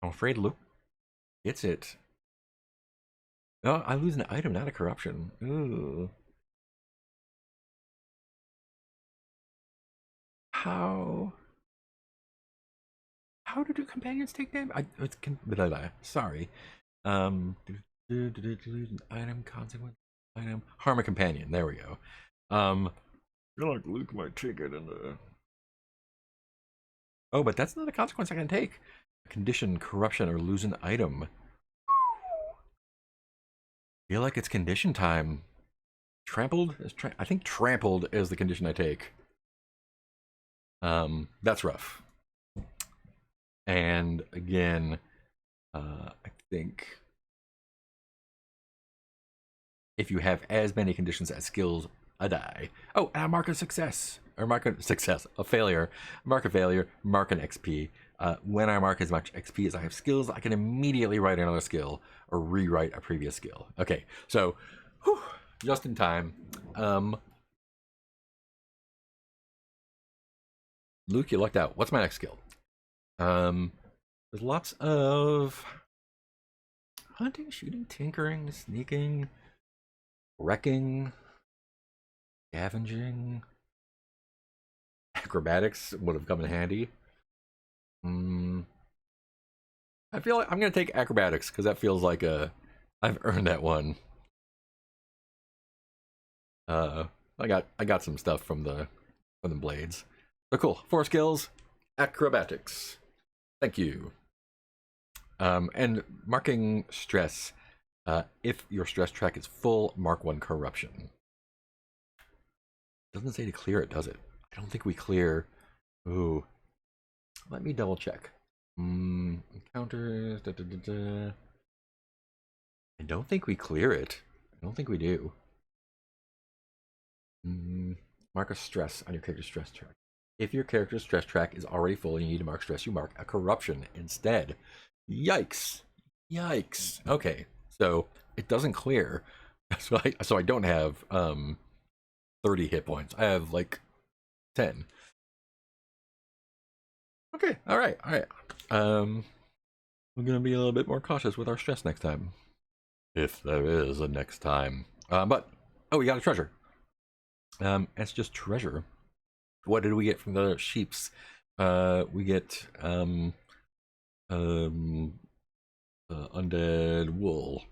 I'm afraid Luke gets it. No, I lose an item, not a corruption. Ooh. How do companions take damage? Sorry. Lose an item, consequence, item, harm a companion. There we go. I feel like Luke might take it in the. Oh, but that's not a consequence I can take. A condition, corruption, or lose an item. I feel like it's condition time. Trampled? I think trampled is the condition I take. That's rough. And again, I think if you have as many conditions as skills, a die. Oh, and I mark a success. Or mark a success, a failure. Mark a failure, mark an XP. When I mark as much XP as I have skills, I can immediately write another skill or rewrite a previous skill. Okay, so whew, just in time. Luke, you lucked out. What's my next skill? There's lots of hunting, shooting, tinkering, sneaking, wrecking, scavenging. Acrobatics would have come in handy. I feel like I'm gonna take acrobatics because that feels like I've earned that one. I got some stuff from the blades. Oh, cool. 4 skills. Acrobatics. Thank you. And marking stress. If your stress track is full, mark 1 corruption. Doesn't say to clear it, does it? I don't think we clear. Ooh. Let me double check. Encounters. I don't think we clear it. I don't think we do. Mark a stress on your character's stress track. If your character's stress track is already full and you need to mark stress, you mark a corruption instead. Yikes. Yikes. Okay, so it doesn't clear. So I don't have 30 hit points. I have like 10. Okay, alright. We're gonna be a little bit more cautious with our stress next time. If there is a next time. But we got a treasure. It's just treasure. What did we get from the sheeps? We get undead wool.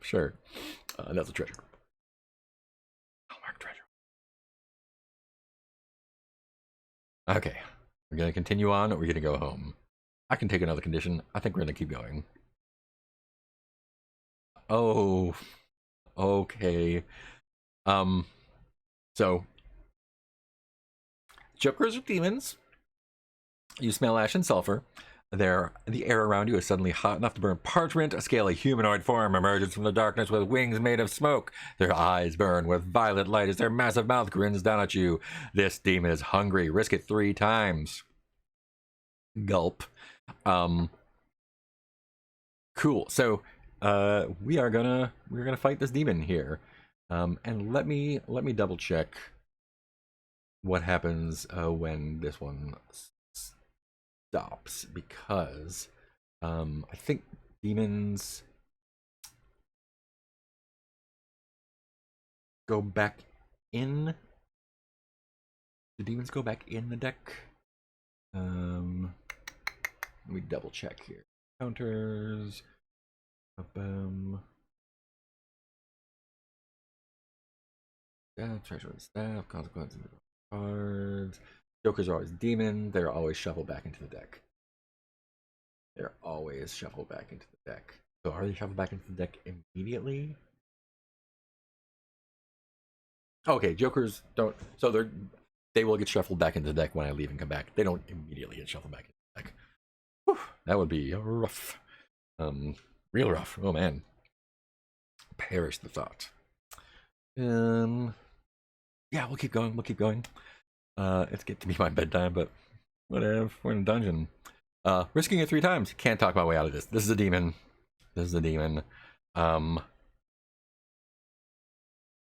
Sure. That's a treasure. I'll mark treasure. Okay. We're gonna continue on, or we're gonna go home. I can take another condition. I think we're gonna keep going. Oh. Okay. So Jokers are demons. You smell ash and sulfur. The air around you is suddenly hot enough to burn parchment. A scaly humanoid form emerges from the darkness with wings made of smoke. Their eyes burn with violet light as their massive mouth grins down at you. This demon is hungry. Risk it 3 times. Gulp. Cool. So we're gonna fight this demon here. And let me double check what happens when this one stops, because I think demons go back in. Do demons go back in the deck? Let me double check here. Counters. Treasure and staff. Consequences. Cards. Jokers are always demon. They're always shuffled back into the deck. They're always shuffled back into the deck. So are they shuffled back into the deck immediately? Okay, Jokers don't. So they will get shuffled back into the deck when I leave and come back. They don't immediately get shuffled back into the deck. Whew, that would be rough. Real rough. Oh man. Perish the thought. Yeah, we'll keep going. We'll keep going. It's getting to be my bedtime, but whatever. We're in a dungeon. Risking it 3 times. Can't talk my way out of this. This is a demon. This is a demon.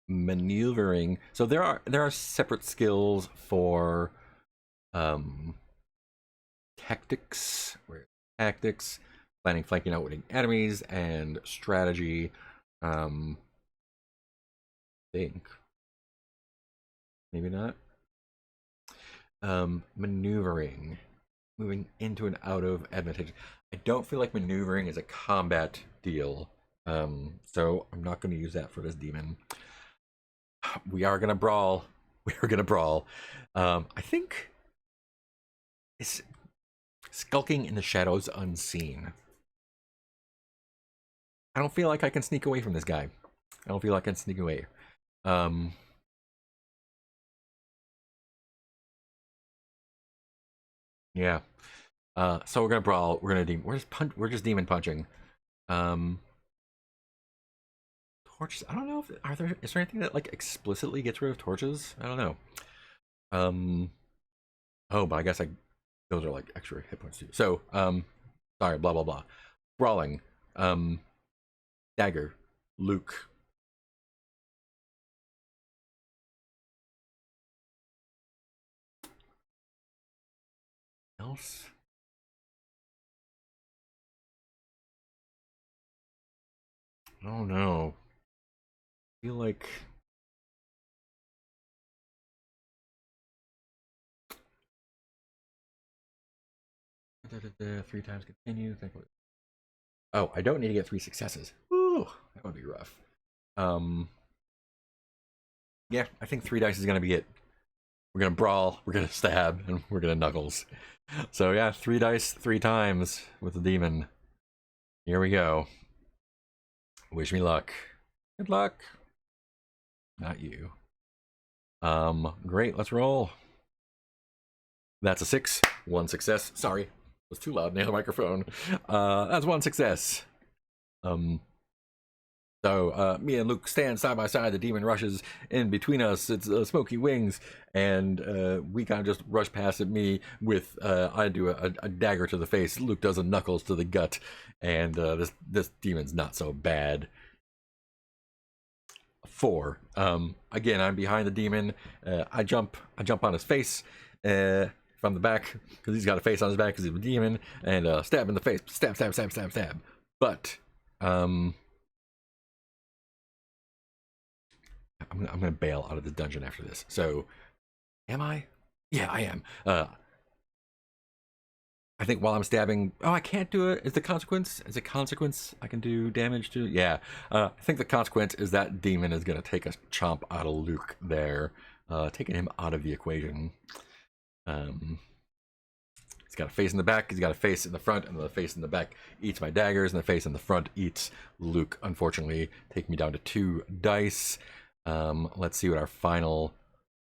Maneuvering. So there are separate skills for tactics, planning, flanking, outwitting enemies, and strategy. Think maybe not. Maneuvering, moving into and out of advantage. I don't feel like maneuvering is a combat deal, so I'm not going to use that for this demon. We are gonna brawl. I think it's skulking in the shadows unseen. I don't feel like I can sneak away from this guy. I don't feel like I can sneak away. Yeah. So we're gonna brawl. We're just demon punching. Torches. I don't know if is there anything that like explicitly gets rid of torches? I don't know. Oh, but I guess those are like extra hit points too. So sorry, blah blah blah. Brawling. Dagger. Luke. Else? Oh no. I feel like three times continue. Oh, I don't need to get 3 successes. Ooh, that would be rough. Yeah, I think 3 dice is gonna be it. We're gonna brawl, we're gonna stab, and we're gonna knuckles. So yeah, 3 dice 3 times with the demon. Here we go. Wish me luck. Good luck. Not you. Great, let's roll. That's a 6. 1 success. Sorry. It was too loud near the microphone. That's 1 success. So me and Luke stand side by side. The demon rushes in between us. It's smoky wings, and we kind of just rush past at me with I do a dagger to the face. Luke does a knuckles to the gut, and this demon's not so bad. 4. Again, I'm behind the demon. I jump on his face from the back because he's got a face on his back because he's a demon, and stab in the face. Stab, stab, stab, stab, stab. But I'm gonna bail out of the dungeon after this. So, am I? Yeah, I am. I think while I'm stabbing, I can't do it. Is the consequence? Is a consequence I can do damage to? Yeah. I think the consequence is that demon is gonna take a chomp out of Luke there, taking him out of the equation. He's got a face in the back. He's got a face in the front, and the face in the back eats my daggers, and the face in the front eats Luke. Unfortunately, take me down to 2 dice. Let's see what our final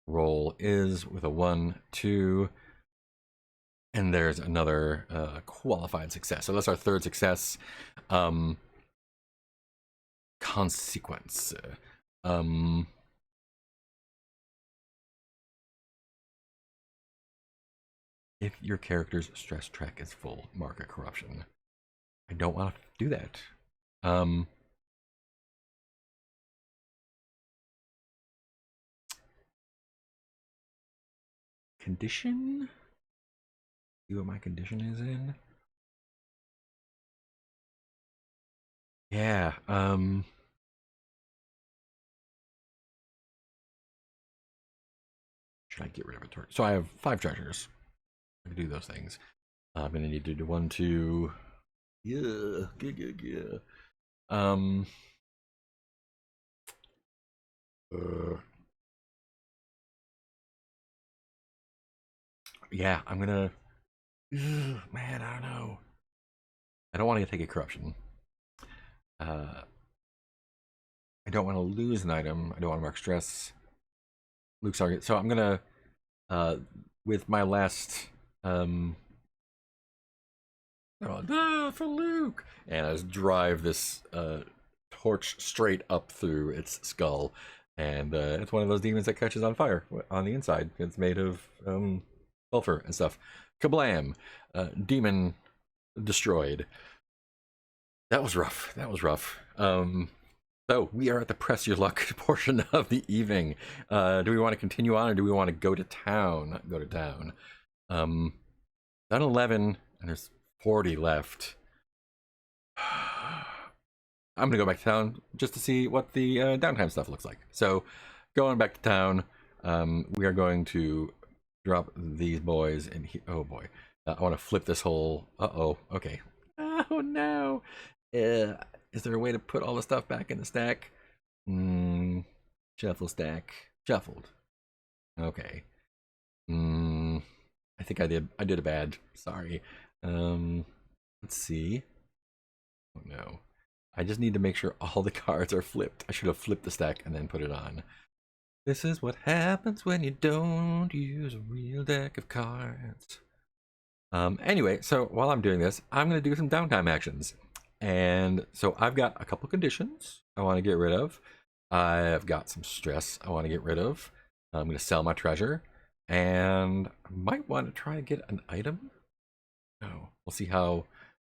roll is with a 1, 2, and there's another qualified success. So that's our 3rd success. Consequence. If your character's stress track is full, mark a corruption. I don't want to do that. Condition? See what my condition is in? Yeah, should I get rid of a torch? So I have 5 treasures. I can do those things. I'm gonna need to do 1, 2. Yeah. Yeah, I'm gonna. Man, I don't know. I don't want to take a corruption. I don't want to lose an item. I don't want to mark stress. Luke's target. So I'm gonna, with my last, for Luke, and I just drive this torch straight up through its skull, and it's one of those demons that catches on fire on the inside. It's made of sulfur and stuff. Kablam! Demon destroyed. That was rough. That was rough. So we are at the press your luck portion of the evening. Do we want to continue on, or do we want to go to town? Go to town. Done 11, and there's 40 left. I'm gonna go back to town just to see what the downtime stuff looks like. So, going back to town, we are going to drop these boys in here. Oh boy, I want to flip this whole. Uh-oh. Okay. Oh no. Is there a way to put all the stuff back in the stack? Shuffle stack. Shuffled. Okay. I think I did a bad. Sorry. Let's see. Oh no. I just need to make sure all the cards are flipped. I should have flipped the stack and then put it on. This is what happens when you don't use a real deck of cards. Anyway, so while I'm doing this, I'm going to do some downtime actions. And so I've got a couple conditions I want to get rid of. I've got some stress I want to get rid of. I'm going to sell my treasure. And I might want to try to get an item. No, we'll see how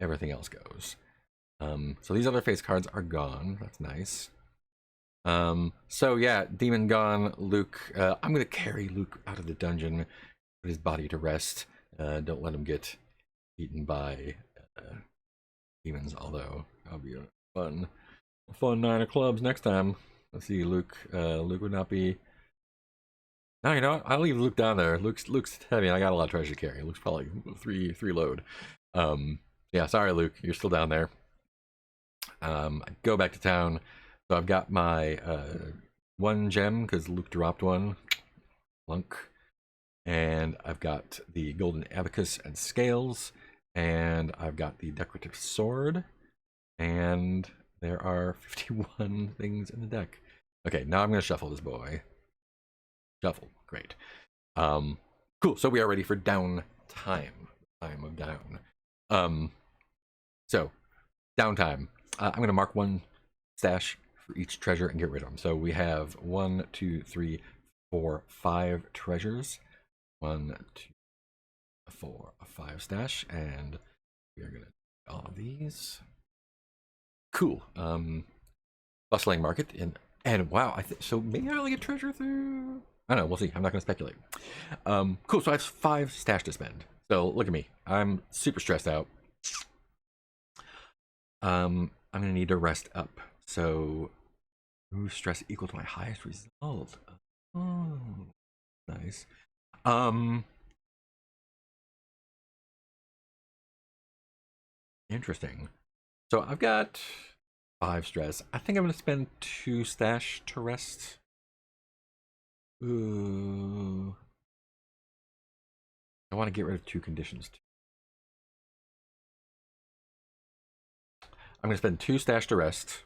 everything else goes. So these other face cards are gone. That's nice. So yeah, demon gone. Luke, I'm gonna carry Luke out of the dungeon, put his body to rest. Don't let him get eaten by demons. Although that'll be a fun 9 of clubs next time. Let's see, Luke. Luke would not be. No, you know what? I'll leave Luke down there. Luke's heavy, and I got a lot of treasure to carry. Luke's probably three load. Yeah, sorry, Luke, you're still down there. I go back to town. So I've got my 1 gem because Luke dropped 1. Lunk. and I've got the golden abacus and scales, and I've got the decorative sword, and there are 51 things in the deck. Okay, now I'm going to shuffle this boy. Shuffle, great. Cool, so we are ready for down time. Time of down. So, downtime. I'm going to mark one stash for each treasure and get rid of them. So we have 1, 2, 3, 4, 5 treasures. 1, 2, 4, 5 stash, and we are gonna do all of these. Cool. Bustling market, and wow, so maybe I'll get treasure through. I don't know. We'll see. I'm not gonna speculate. Cool. So I have 5 stash to spend. So look at me. I'm super stressed out. I'm gonna need to rest up. So, ooh, stress equal to my highest result. Oh, nice. Interesting. So I've got 5 stress. I think I'm gonna spend 2 stash to rest. Ooh. I want to get rid of 2 conditions too. I'm gonna spend 2 stash to rest.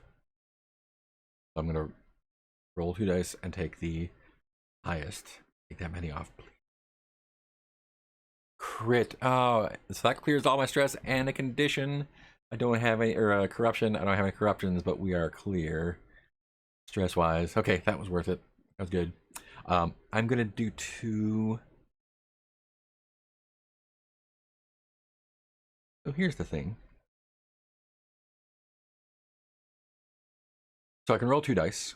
I'm gonna roll 2 dice and take the highest. Take that many off, please. Crit. Oh, so that clears all my stress and a condition. I don't have any, or corruption. I don't have any corruptions, but we are clear stress wise. Okay, that was worth it. That was good. I'm gonna do 2. So here's the thing. So I can roll 2 dice.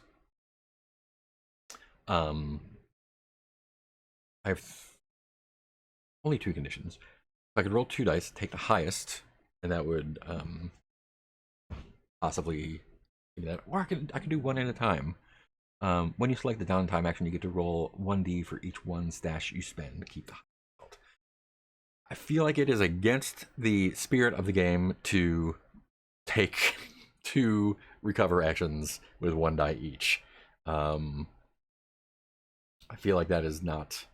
I have only 2 conditions. I could roll 2 dice, take the highest, and that would possibly give me that. Or I could do 1 at a time. When you select the downtime action, you get to roll 1d for each 1 stash you spend to keep the highest. I feel like it is against the spirit of the game to take 2 recover actions with 1 die each. I feel like that is not.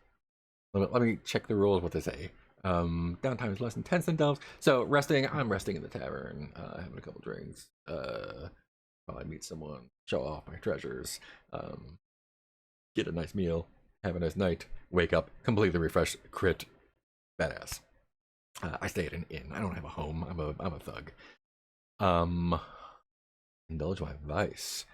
Let me check the rules. What they say. Downtime is less than 10 centimes. So resting, I'm resting in the tavern, having a couple drinks. While I meet someone, show off my treasures, get a nice meal, have a nice night, wake up, completely refreshed, crit, badass. I stay at an inn. I don't have a home. I'm a thug. Indulge my vice.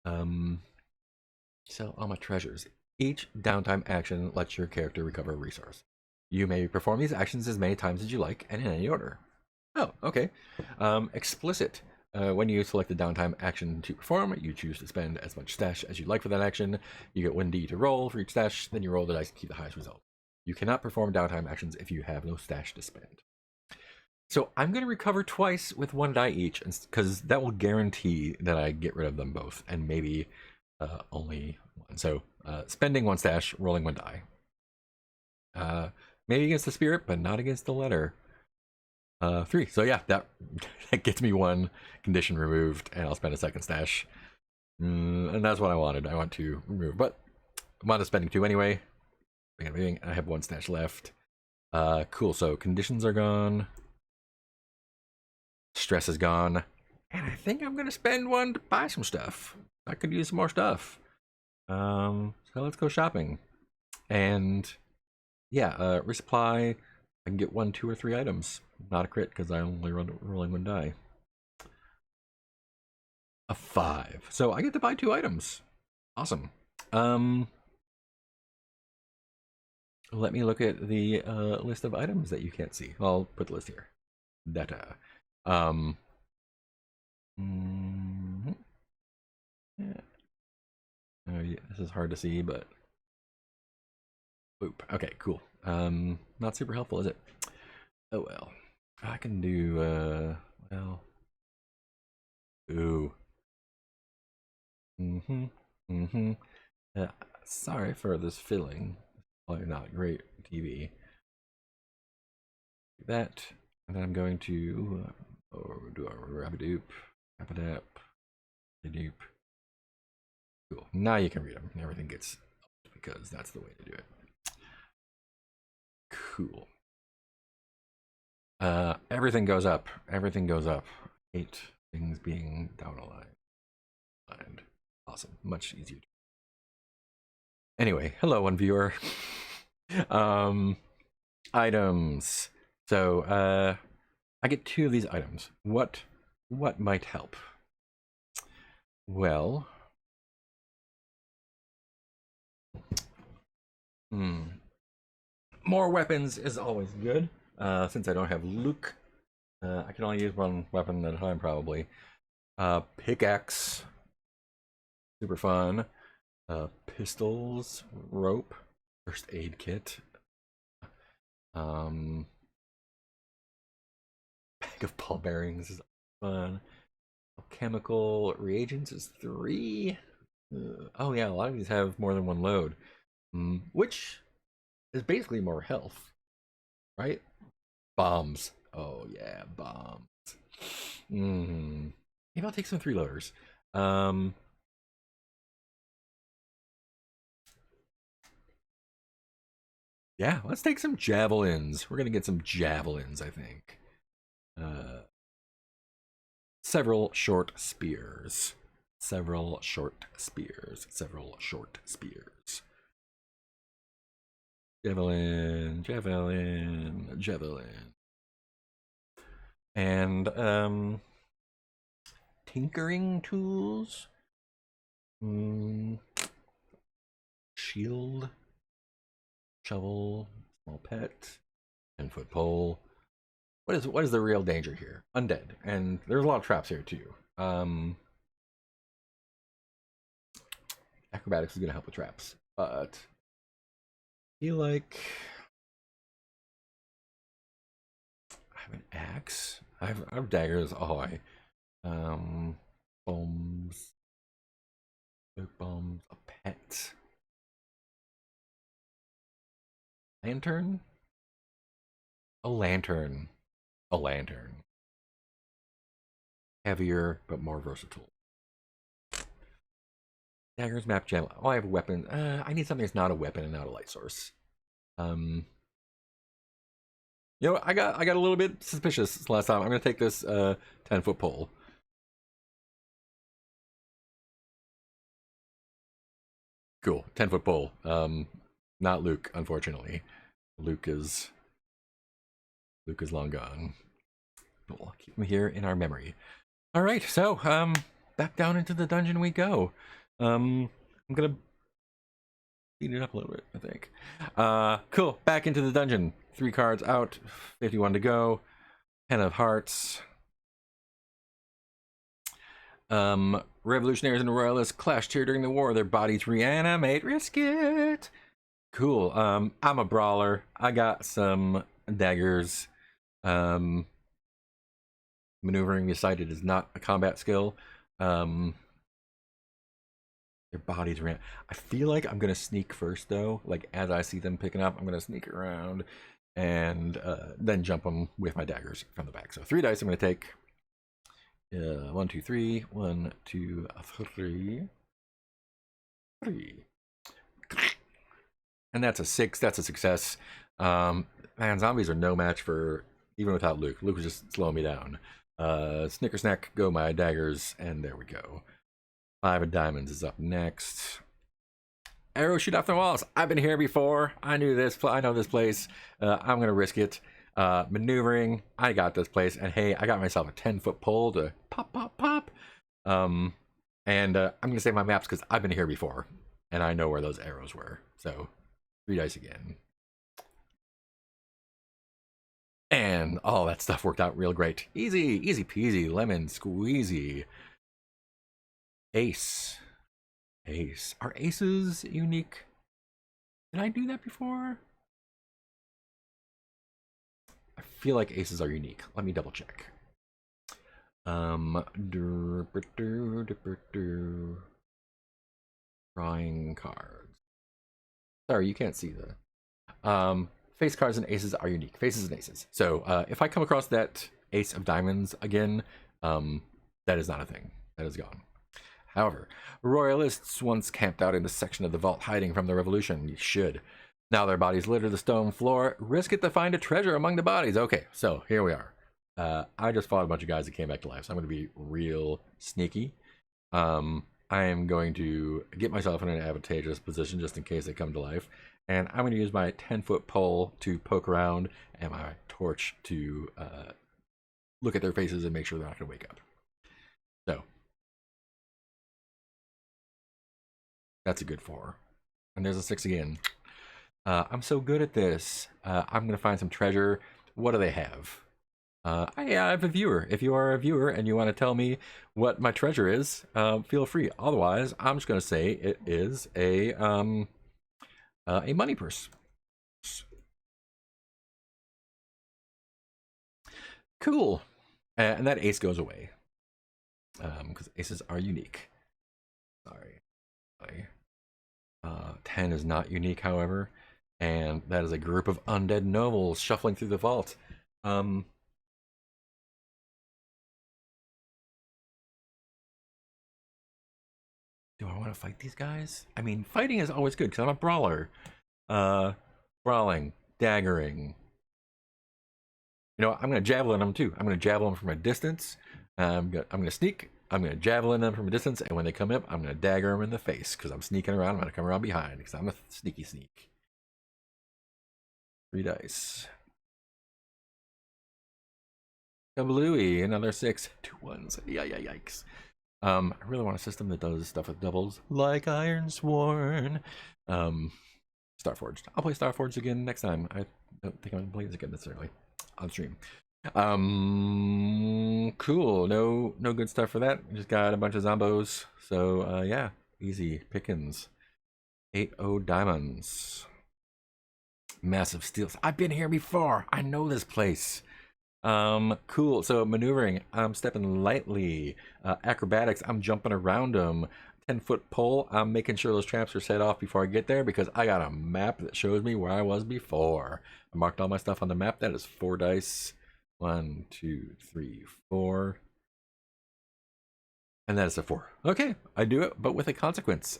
Sell all my treasures. Each downtime action lets your character recover a resource. You may perform these actions as many times as you like and in any order. Oh, okay. Explicit. When you select the downtime action to perform, you choose to spend as much stash as you'd like for that action. You get 1d to roll for each stash, then you roll the dice to keep the highest result. You cannot perform downtime actions if you have no stash to spend. So I'm going to recover twice with 1 die each, because that will guarantee that I get rid of them both, and maybe only 1. So spending 1 stash, rolling 1 die. Maybe against the spirit, but not against the letter. 3. So yeah, that gets me 1 condition removed, and I'll spend a 2nd stash. And that's what I wanted. I want to remove, but I wanted spending 2 anyway. I have 1 stash left. Cool. So conditions are gone. Stress is gone. And I think I'm gonna spend 1 to buy some stuff. I could use some more stuff. So let's go shopping. And yeah, resupply. I can get 1, 2, or 3 items. Not a crit because I only rolling 1 die. A 5. So I get to buy 2 items. Awesome. Let me look at the list of items that you can't see. I'll put the list here. Data. Yeah. Oh, yeah, this is hard to see, but boop. Okay, cool. Not super helpful, is it? Oh well. I can do well. Ooh. Sorry for this filling. Probably not great TV. That, and then I'm going to do a rapidoop, rapadap, rapidoop. Cool. Now you can read them. Everything gets because that's the way to do it. Cool. Everything goes up. Everything goes up. Hate things being down a line. Awesome. Much easier. Anyway, hello, one viewer. Items. So, I get 2 of these items. What might help? Well, more weapons is always good. Since I don't have Luke, I can only use 1 weapon at a time, probably. Pickaxe, super fun. Pistols, rope, first aid kit. Bag of ball bearings is fun. Chemical reagents is 3. Oh yeah, a lot of these have more than 1 load, which is basically more health, right? Bombs. Oh yeah, bombs. Maybe I'll take some 3 loaders. Yeah, let's take some javelins. We're gonna get some javelins, I think. Several short spears. Several short spears. Several short spears. Javelin, javelin, javelin. And tinkering tools. Shield, shovel, small pet, 10-foot pole. What is the real danger here? Undead, and there's a lot of traps here too. Acrobatics is gonna help with traps, but I feel like I have an axe. I have daggers. Oh, bombs, smoke bombs, a pet, lantern, a lantern, a lantern. Heavier but more versatile. Daggers, map gem. Oh, I have a weapon. I need something that's not a weapon and not a light source. You know, I got a little bit suspicious last time. I'm gonna take this 10-foot pole. Cool, 10-foot pole. Not Luke, unfortunately. Luke is long gone. But we'll keep him here in our memory. All right, so back down into the dungeon we go. I'm gonna speed it up a little bit, I think. Cool, back into the dungeon. 3 cards out, 51 to go. 10 of hearts. Revolutionaries and royalists clashed here during the war. Their bodies reanimate. Risk it. Cool. I'm a brawler. I got some daggers. Maneuvering decided is not a combat skill. Their bodies ran. I feel like I'm gonna sneak first though. Like as I see them picking up, I'm gonna sneak around and then jump them with my daggers from the back. So 3 dice I'm gonna take. 1, 2, 3. 1, 2, 3. 3. And that's a 6. That's a success. Man, zombies are no match for even without Luke. Luke was just slowing me down. Snicker snack, go my daggers, and there we go. 5 of diamonds is up next. Arrow shoot off the walls. I've been here before. I knew this. I know this place. I'm gonna risk it. Maneuvering. I got this place, and hey, I got myself a 10-foot pole to pop, pop, pop. And I'm gonna save my maps because I've been here before, and I know where those arrows were. So 3 dice again. And all that stuff worked out real great. Easy peasy, lemon squeezy. Ace. Are aces unique? Did I do that before? I feel like aces are unique. Let me double check. Drawing cards. Sorry, you can't see the face cards and aces are unique. Faces and aces. So if I come across that ace of diamonds again, that is not a thing. That is gone. However, royalists once camped out in this section of the vault hiding from the revolution. You should. Now their bodies litter the stone floor. Risk it to find a treasure among the bodies. Okay, so here we are. I just fought a bunch of guys that came back to life, so I'm going to be real sneaky. I am going to get myself in an advantageous position just in case they come to life. And I'm going to use my 10-foot pole to poke around and my torch to look at their faces and make sure they're not going to wake up. So, that's a good 4. And there's a 6 again. I'm so good at this. I'm going to find some treasure. What do they have? I have a viewer. If you are a viewer and you want to tell me what my treasure is, feel free. Otherwise, I'm just going to say it is a money purse. Cool. And that ace goes away. Because aces are unique. Sorry. 10 is not unique, however. And that is a group of undead nobles shuffling through the vault. Do I want to fight these guys? I mean, fighting is always good because I'm a brawler. Brawling, daggering. You know, I'm going to javelin them too. I'm going to javelin them from a distance. I'm going to sneak. I'm going to javelin them from a distance. And when they come up, I'm going to dagger them in the face because I'm sneaking around. I'm going to come around behind because I'm a sneaky sneak. 3 dice. Kablooey, another 6. 2 ones. Yikes. I really want a system that does stuff with doubles, like Ironsworn. Starforged. I'll play Starforged again next time. I don't think I'm gonna play this again necessarily on stream. Cool. No good stuff for that. We just got a bunch of zombos. So yeah, easy pickings. 8-0 diamonds. Massive steals. I've been here before. I know this place. Cool. So maneuvering, I'm stepping lightly. Acrobatics, I'm jumping around them. 10-foot pole, I'm making sure those traps are set off before I get there because I got a map that shows me where I was before. I marked all my stuff on the map. That is 4 dice. 1, 2, 3, 4. And that is a 4. Okay, I do it, but with a consequence.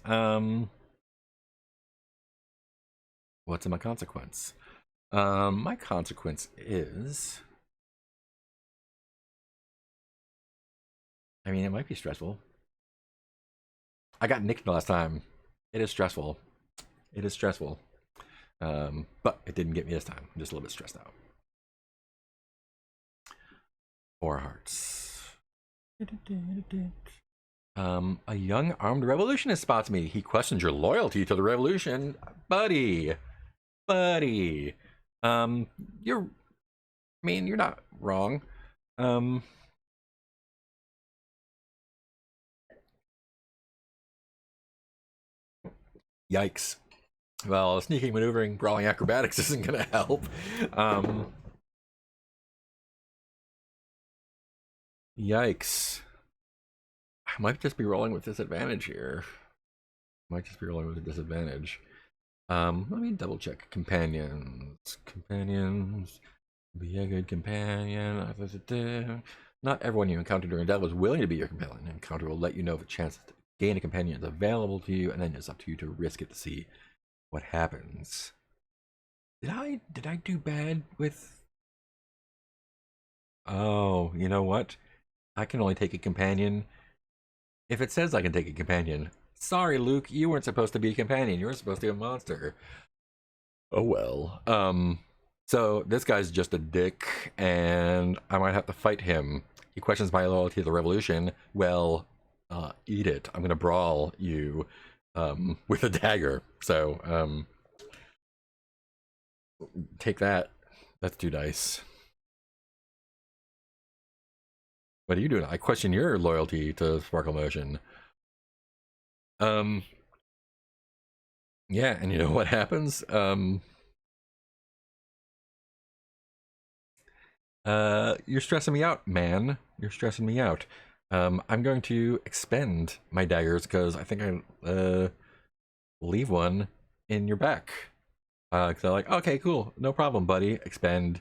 What's my consequence? My consequence is... I mean, it might be stressful. I got nicked last time. It is stressful. It is stressful. But it didn't get me this time. I'm just a little bit stressed out. 4 hearts. A young armed revolutionist spots me. He questions your loyalty to the revolution. Buddy. You're not wrong. Yikes. Well, sneaking, maneuvering, brawling, acrobatics isn't going to help. Yikes. I might just be rolling with disadvantage here. Let me double check. Companions. Be a good companion. Not everyone you encounter during battle is willing to be your companion. An encounter will let you know if a chance to gain a companion is available to you, and then it's up to you to risk it to see what happens. Did I do bad with... Oh, you know what? I can only take a companion if it says I can take a companion. Sorry, Luke, you weren't supposed to be a companion. You were supposed to be a monster. Oh well. So this guy's just a dick, and I might have to fight him. He questions my loyalty to the revolution. Well, eat it. I'm gonna brawl you with a dagger. So take that. That's 2 dice. What are you doing? I question your loyalty to Sparkle Motion. Yeah, and you know what happens? You're stressing me out, man. You're stressing me out. I'm going to expend my daggers because I think I leave one in your back. Cause they're like, okay, cool, no problem, buddy. Expend.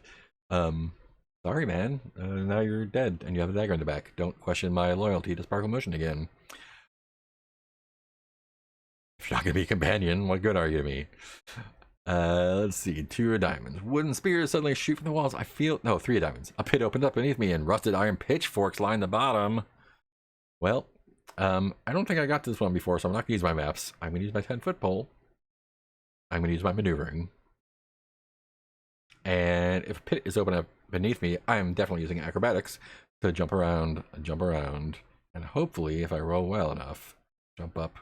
Sorry, man. Now you're dead and you have a dagger in the back. Don't question my loyalty to Sparkle Motion again. If you're not gonna be a companion, what good are you to me? Let's see. 2 of diamonds. Wooden spears suddenly shoot from the walls. I feel... No, 3 of diamonds. A pit opened up beneath me and rusted iron pitchforks line the bottom. Well, I don't think I got to this one before, so I'm not going to use my maps. I'm going to use my 10-foot pole. I'm going to use my maneuvering. And if a pit is open up beneath me, I'm definitely using acrobatics to jump around, and hopefully, if I roll well enough, jump up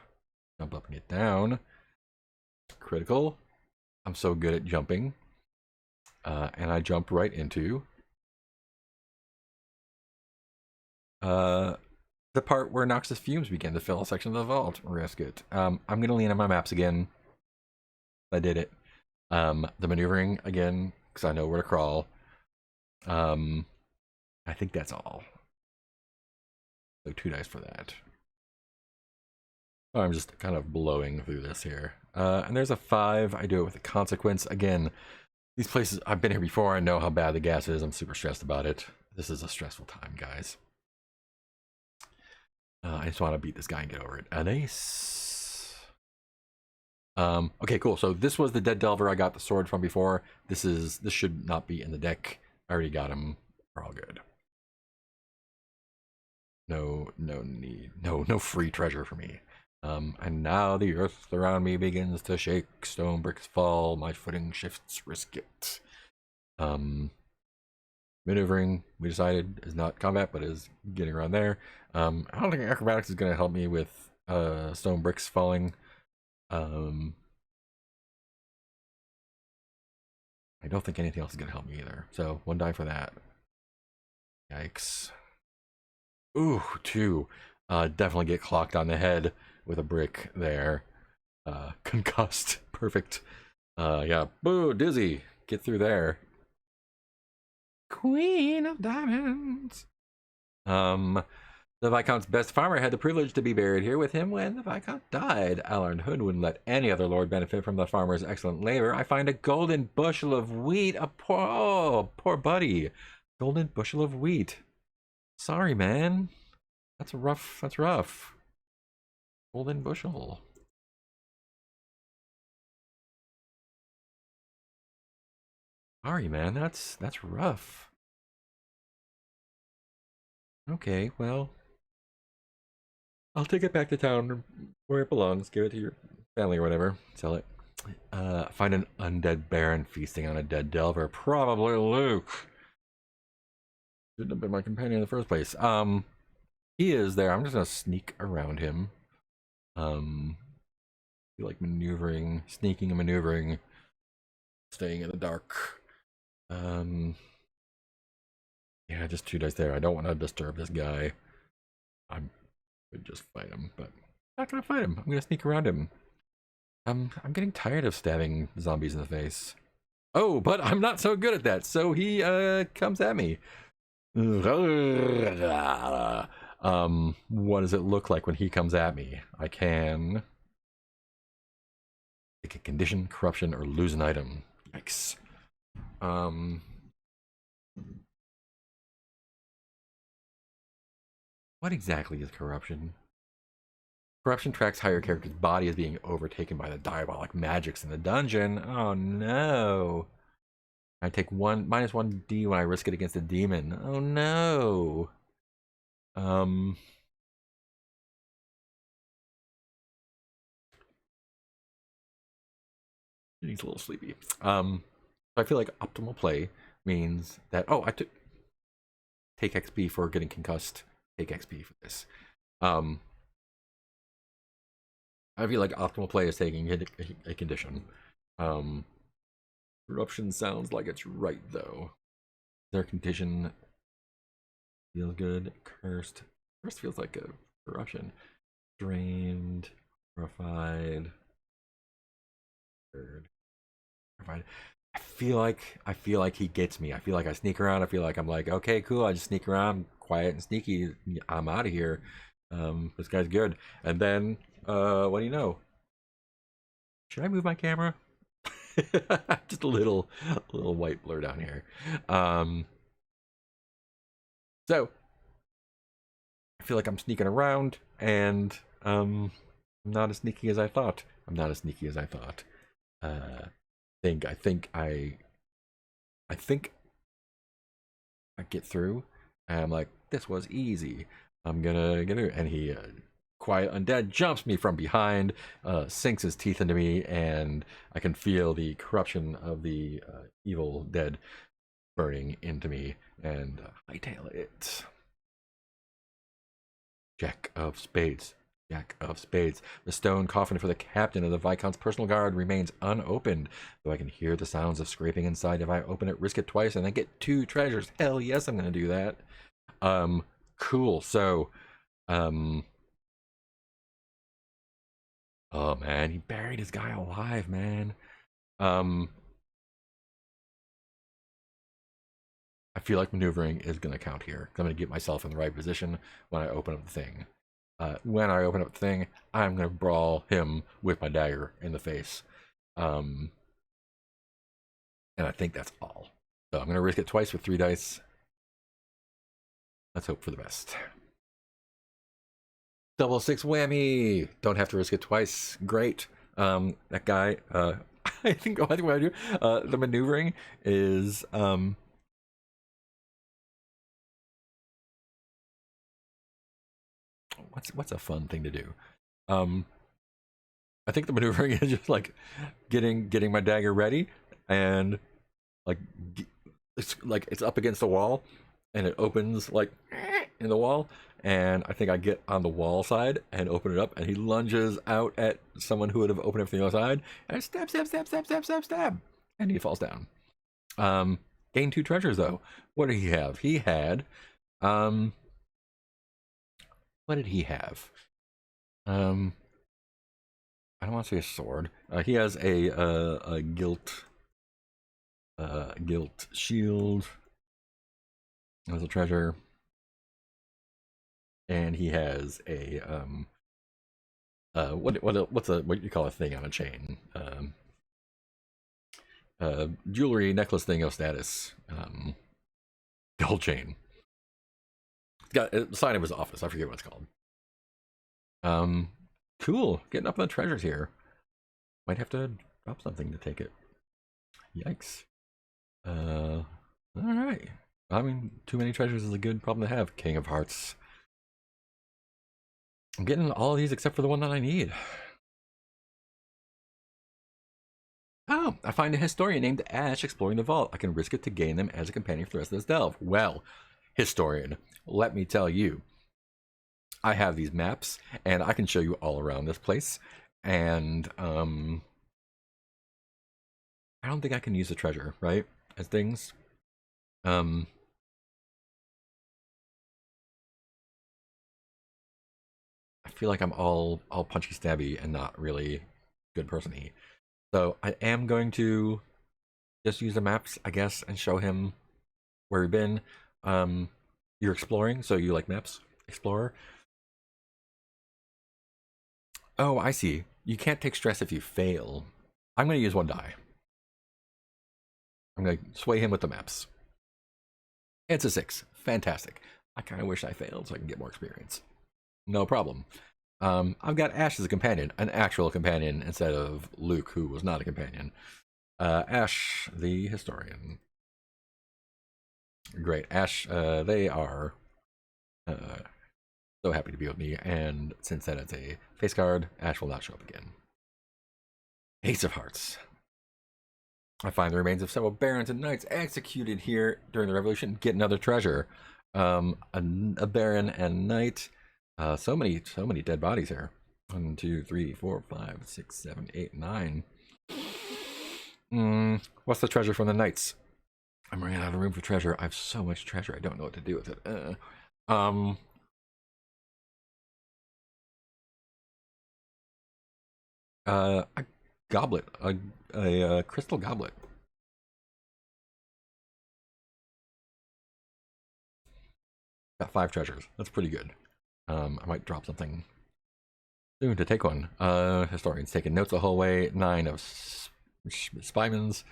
and get down. Critical. I'm so good at jumping. And I jump right into the part where noxious fumes begin to fill a section of the vault. Risk it. I'm going to lean on my maps again. I did it. The maneuvering again, because I know where to crawl. I think that's all. So 2 dice for that. I'm just kind of blowing through this here. And there's a 5. I do it with a consequence. Again, these places, I've been here before. I know how bad the gas is. I'm super stressed about it. This is a stressful time, guys. I just want to beat this guy and get over it. An ace. Okay, cool. So this was the Dead Delver I got the sword from before. This should not be in the deck. I already got him. We're all good. No need. No free treasure for me. And now the earth around me begins to shake. Stone bricks fall. My footing shifts. Risk it. Maneuvering, we decided, is not combat, but is getting around there. I don't think acrobatics is going to help me with stone bricks falling. I don't think anything else is going to help me either. So 1 die for that. Yikes. Ooh, 2. Definitely get clocked on the head with a brick there. Concussed. Perfect. Yeah. Boo, dizzy. Get through there. Queen of Diamonds. The Viscount's best farmer had the privilege to be buried here with him when the Viscount died. Alarn Hood wouldn't let any other lord benefit from the farmer's excellent labor. I find a golden bushel of wheat. Poor buddy. Golden bushel of wheat. Sorry, man. That's rough. Golden bushel. Sorry, man. That's rough. Okay, well, I'll take it back to town where it belongs. Give it to your family or whatever. Sell it. Find an undead baron feasting on a dead delver. Probably Luke. Shouldn't have been my companion in the first place. He is there. I'm just gonna sneak around him. Feel like maneuvering, sneaking and maneuvering, staying in the dark. Yeah, just 2 dice there. I don't want to disturb this guy. I would just fight him, but I'm not gonna fight him. I'm gonna sneak around him. I'm getting tired of stabbing zombies in the face. Oh, but I'm not so good at that, so he comes at me. What does it look like when he comes at me? I can take a condition, corruption, or lose an item. Yikes. What exactly is corruption? Corruption tracks how your character's body is being overtaken by the diabolic magics in the dungeon. Oh no. I take -1d when I risk it against a demon. Oh no. He's a little sleepy. I feel like optimal play means that I took take XP for getting concussed. Take XP for this. I feel like optimal play is taking a condition. Corruption sounds like it's right though. Their condition feels good. Cursed. Cursed feels like a corruption. Drained. Horrified. Third. Horrified. I feel like he gets me. I feel like I sneak around. I feel like I'm like, okay, cool. I just sneak around, quiet and sneaky. I'm out of here. This guy's good. And then, what do you know? Should I move my camera? Just a little white blur down here. So I feel like I'm sneaking around, and I'm not as sneaky as I thought. I think I get through, and I'm like, this was easy. I'm gonna get it. And he, quiet undead, jumps me from behind, sinks his teeth into me, and I can feel the corruption of the evil dead burning into me, and hightail it. Jack of Spades. Jack of Spades. The stone coffin for the captain of the Viscount's personal guard remains unopened, though I can hear the sounds of scraping inside. If I open it, risk it twice, and I get 2 treasures. Hell yes, I'm gonna do that. Cool. So, oh man, he buried his guy alive, man. I feel like maneuvering is gonna count here. I'm gonna get myself in the right position when I open up the thing. When I open up the thing, I'm gonna brawl him with my dagger in the face. And I think that's all. So I'm gonna risk it twice with 3 dice. Let's hope for the best. Double 6 whammy! Don't have to risk it twice. Great. That guy, I think what I do, the maneuvering is, what's a fun thing to do? I think the maneuvering is just like getting my dagger ready, and like it's up against the wall, and it opens like in the wall, and I think I get on the wall side and open it up, and he lunges out at someone who would have opened it from the other side, and I stab, and he falls down. Gain 2 treasures though. What did he have? He had, what did he have? I don't want to say a sword. He has a gilt shield as a treasure, and he has a what do you call a thing on a chain? Jewelry necklace thing of status. Gold chain. It's got a sign of his office. I forget what it's called. Cool. Getting up on the treasures here. Might have to drop something to take it. Yikes. Alright. I mean, too many treasures is a good problem to have. King of Hearts. I'm getting all of these except for the one that I need. Oh, I find a historian named Ash exploring the vault. I can risk it to gain them as a companion for the rest of this delve. Well, historian, let me tell you. I have these maps, and I can show you all around this place. And I don't think I can use the treasure, right? As things. I feel like I'm all punchy stabby and not really good person-y. So I am going to just use the maps, I guess, and show him where we've been. You're exploring, so you like maps, explorer. Oh, I see. You can't take stress if you fail. I'm going to use 1 die. I'm going to sway him with the maps. It's a 6. Fantastic. I kind of wish I failed so I can get more experience. No problem. I've got Ash as a companion, an actual companion, instead of Luke, who was not a companion. Ash, the historian. Great. Ash, they are so happy to be with me, and since that is a face card, Ash will not show up again. Ace of Hearts. I find the remains of several barons and knights executed here during the revolution. Get another treasure. A baron and knight. So many dead bodies here. 1, 2, 3, 4, 5, 6, 7, 8, 9. What's the treasure from the knights? I'm running out of room for treasure. I have so much treasure. I don't know what to do with it. A goblet, a crystal goblet. Got 5 treasures. That's pretty good. I might drop something soon to take one. Historians taking notes the whole way. 9 of Spymans.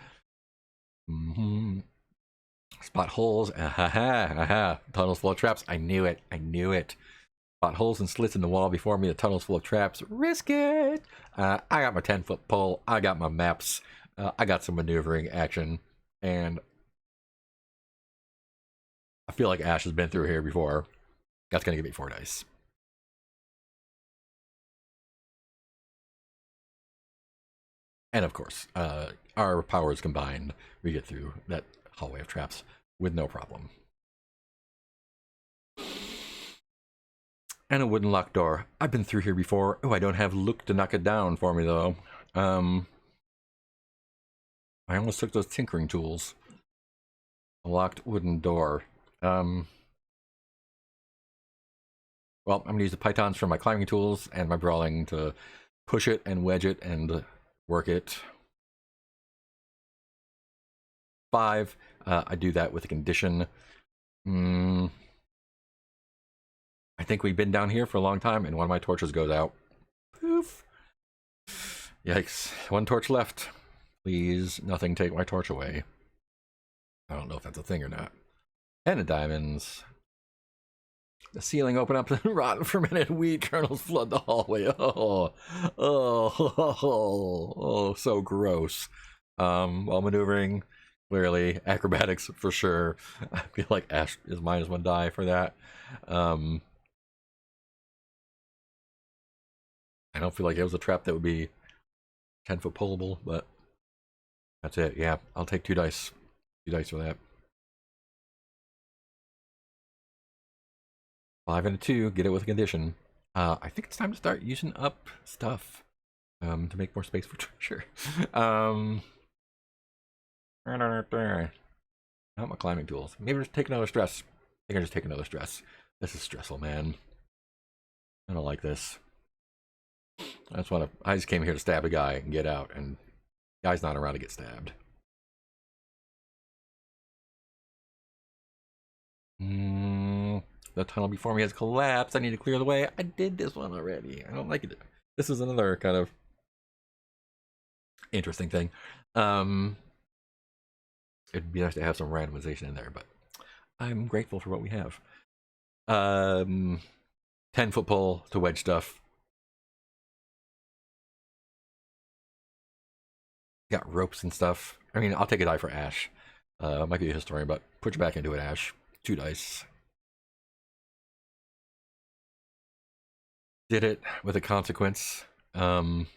Spot holes. Tunnels full of traps. I knew it. Spot holes and slits in the wall before me. The tunnel's full of traps. Risk it. I got my 10-foot pole. I got my maps. I got some maneuvering action, and I feel like Ash has been through here before. That's going to give me 4 dice. And of course, our powers combined, we get through that hallway of traps with no problem. And a wooden locked door. I've been through here before. Oh, I don't have Luke to knock it down for me, though. I almost took those tinkering tools. A locked wooden door. Well, I'm going to use the pythons for my climbing tools and my brawling to push it and wedge it and work it. 5. I do that with a condition. I think we've been down here for a long time, and one of my torches goes out. Poof. Yikes. 1 torch left. Please, nothing take my torch away. I don't know if that's a thing or not. 10 of diamonds. The ceiling open up and rotten fermented weed kernels flood the hallway. Oh, so gross. While maneuvering, clearly, acrobatics for sure. I feel like Ash is -1 die for that. I don't feel like it was a trap that would be 10-foot pullable, but that's it. Yeah, I'll take 2 dice. 2 dice for that. 5 and a 2, get it with a condition. I think it's time to start using up stuff to make more space for treasure. Not my climbing tools. Maybe just take another stress. I think I just take another stress. This is stressful, man. I don't like this. I just came here to stab a guy and get out, and the guy's not around to get stabbed. The tunnel before me has collapsed. I need to clear the way. I did this one already. I don't like it. This is another kind of interesting thing. It'd be nice to have some randomization in there, but I'm grateful for what we have. 10-foot pole to wedge stuff. Got ropes and stuff. I mean, I'll take a die for Ash. Might be a historian, but put your back into it, Ash. 2 dice. Did it with a consequence. I'm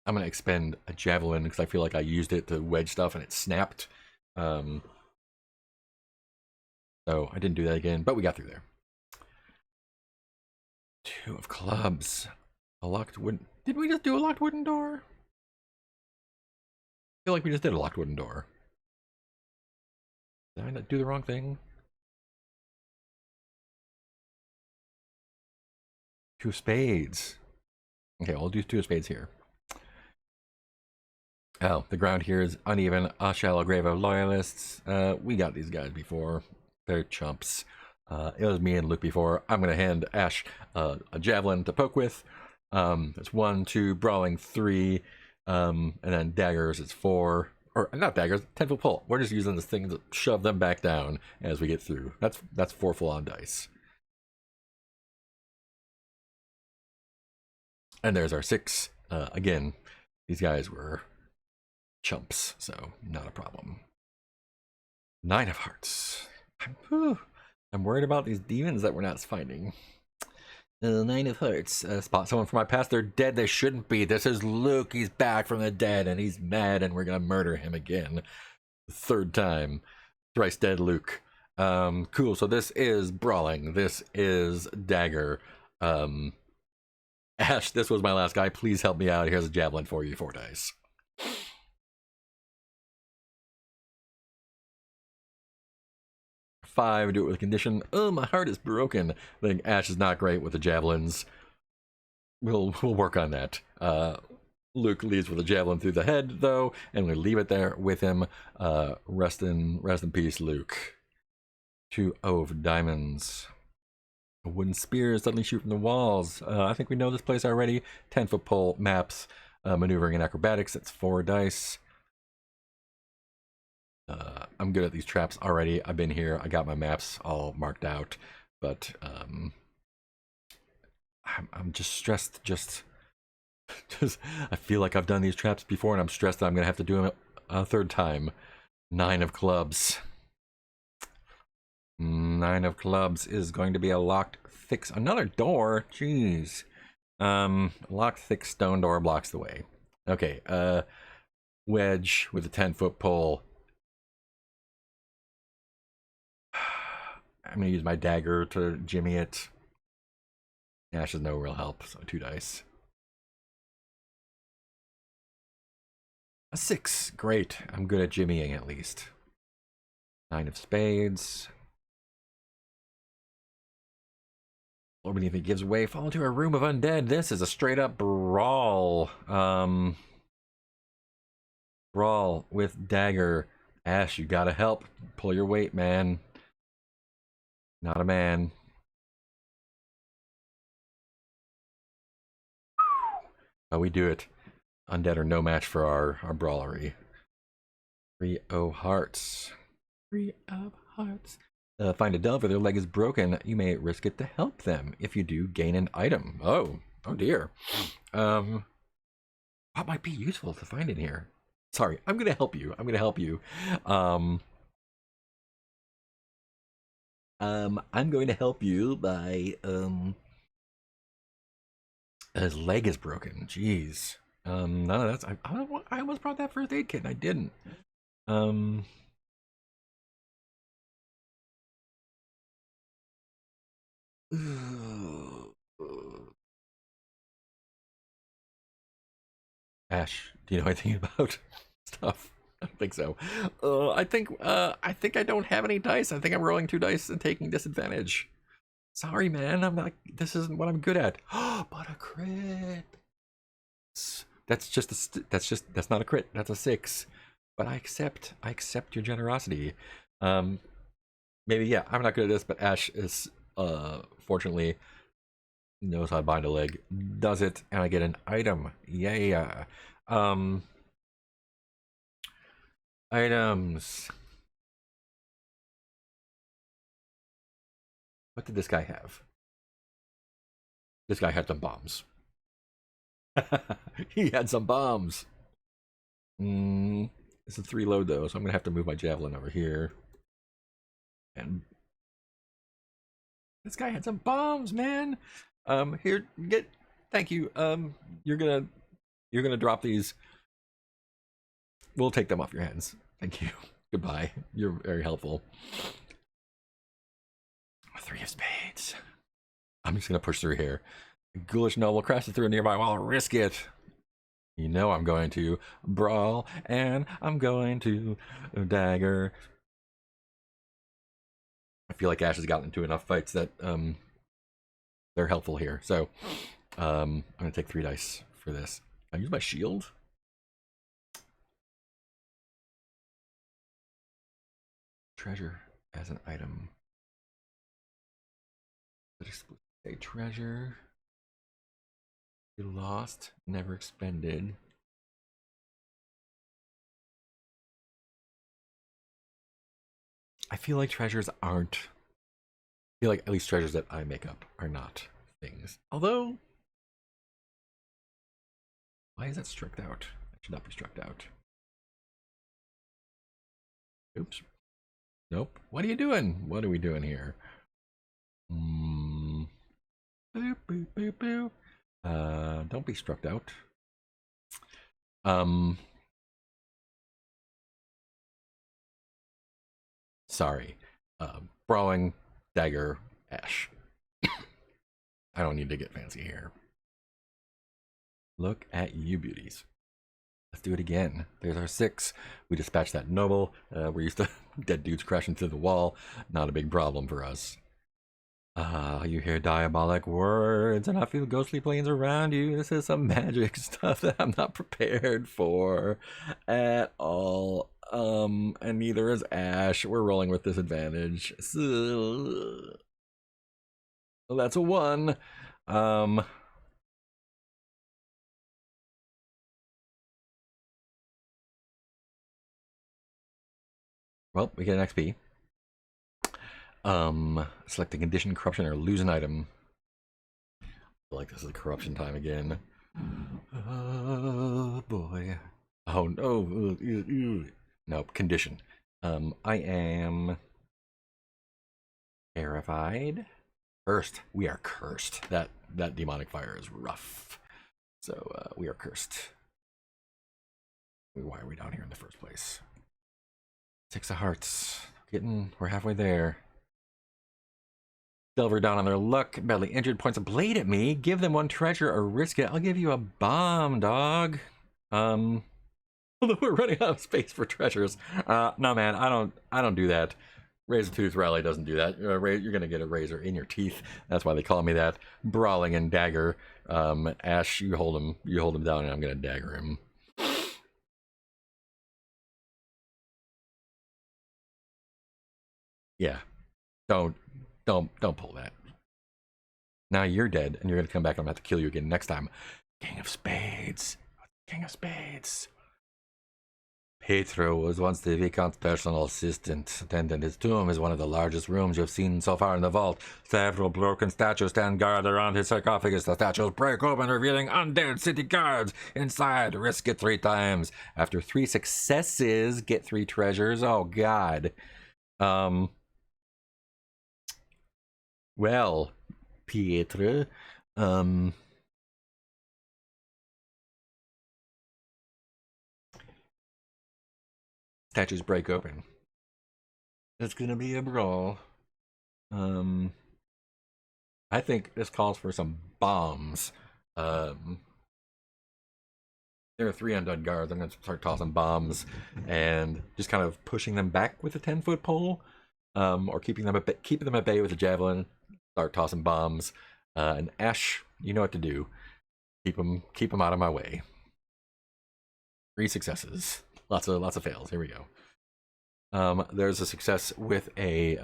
going to expend a javelin because I feel like I used it to wedge stuff and it snapped. So I didn't do that again, but we got through there. 2 of clubs. A locked wooden... Did we just do a locked wooden door? I feel like we just did a locked wooden door. Did I not do the wrong thing? 2 of spades. Okay, I'll do 2 of spades here. Oh, the ground here is uneven. A shallow grave of loyalists. We got these guys before. They're chumps. It was me and Luke before. I'm going to hand Ash a javelin to poke with. It's 1, 2, brawling 3, and then daggers, it's 4. Or not daggers, 10-foot pole. We're just using this thing to shove them back down as we get through. That's 4 full-on dice. And there's our 6. Again, these guys were chumps, so not a problem. 9 of hearts. I'm worried about these demons that we're not finding. 9 of hearts. Spot someone from my past. They're dead. They shouldn't be. This is Luke. He's back from the dead, and he's mad, and we're gonna murder him again. The 3rd time. Thrice dead Luke. Cool. So this is brawling. This is dagger. Ash, this was my last guy. Please help me out. Here's a javelin for you. 4 dice. 5, do it with a condition. Oh, my heart is broken. I think Ash is not great with the javelins. We'll work on that. Luke leads with a javelin through the head, though, and we leave it there with him. Rest in peace, Luke. 2 of diamonds. A wooden spear suddenly shoot from the walls. I think we know this place already. 10-foot pole, maps, maneuvering and acrobatics. It's 4 dice. I'm good at these traps already. I've been here. I got my maps all marked out, but I'm just stressed. Just I feel like I've done these traps before, and I'm stressed that I'm gonna have to do them a third time. 9 of clubs. 9 of clubs is going to be a locked thick. Another door. Jeez. Locked thick stone door blocks the way. Okay. Wedge with a 10-foot pole. I'm gonna use my dagger to jimmy it. Ash is no real help, so 2 dice. A 6. Great. I'm good at jimmying at least. 9 of spades. Floor beneath me gives way. Fall into a room of undead. This is a straight up brawl. Brawl with dagger. Ash, you gotta help. Pull your weight, man. Not a man. Oh, we do it. Undead are no match for our brawlery. 3 of hearts. 3 of hearts. Find a delver, their leg is broken. You may risk it to help them. If you do, gain an item. Oh dear. What might be useful to find in here? Sorry, I'm gonna help you. I'm going to help you by his leg is broken. Jeez. None of that's. I almost brought that first aid kit and I didn't. Ash, do you know anything about stuff? I don't think so. I think I don't have any dice. I think I'm rolling 2 dice and taking disadvantage. Sorry, man. I'm not. This isn't what I'm good at. But a crit. That's not a crit. That's a 6. But I accept your generosity. Maybe yeah. I'm not good at this, but Ash is fortunately knows how to bind a leg. Does it, and I get an item. Yeah. Items. What did this guy have? This guy had some bombs. He had some bombs. It's a 3 load though, so I'm gonna have to move my javelin over here. And this guy had some bombs, man. Here, get. Thank you. You're gonna drop these. We'll take them off your hands. Thank you. Goodbye. You're very helpful. 3 of spades. I'm just gonna push through here. Ghoulish noble crashes through nearby while I'll risk it. You know I'm going to brawl and I'm going to dagger. I feel like Ash has gotten into enough fights that they're helpful here. So I'm gonna take 3 dice for this. Can I use my shield? Treasure as an item. A treasure. You lost, never expended. I feel like treasures aren't. I feel like at least treasures that I make up are not things. Although, why is that struck out? That should not be struck out. Oops. Nope. What are you doing? What are we doing here? Boop, boop, boop, boop. Don't be struck out. Sorry. Brawling, dagger, Ash. I don't need to get fancy here. Look at you beauties. Let's do it again. There's our 6. We dispatched that noble. We're used to dead dudes crashing through the wall. Not a big problem for us. You hear diabolic words and I feel ghostly planes around you. This is some magic stuff that I'm not prepared for at all. And neither is Ash. We're rolling with disadvantage. So that's a 1. Well, we get an XP. Select a condition, corruption, or lose an item. feel like this is corruption time again. Oh boy. Oh no. Nope. Condition. I am terrified. Cursed. We are cursed. That demonic fire is rough. So we are cursed. Why are we down here in the first place? 6 of hearts. We're halfway there. Delver down on their luck. Badly injured. Points a blade at me. Give them 1 treasure or risk it. I'll give you a bomb, dog. Although we're running out of space for treasures. No, man, I don't do that. Razor Tooth Rally doesn't do that. You're gonna get a razor in your teeth. That's why they call me that. Brawling and dagger. Ash, you hold him down, and I'm gonna dagger him. Yeah, don't pull that. Now you're dead, and you're gonna come back, and I'm gonna have to kill you again next time. King of Spades. King of Spades. Pietro was once the Viscount's personal assistant. Attendant his tomb is one of the largest rooms you've seen so far in the vault. Several broken statues stand guard around his sarcophagus. The statues break open, revealing undead city guards. Inside, risk it 3 times. After 3 successes, get 3 treasures. Oh, God. Well, Pietro, statues break open. It's gonna be a brawl. I think this calls for some bombs. There are 3 undead guards. I'm gonna start tossing bombs and just kind of pushing them back with a 10-foot pole, or keeping them at bay with a javelin. Start tossing bombs. And Ash, you know what to do. Keep them out of my way. 3 successes. Lots of fails. Here we go. There's a success with a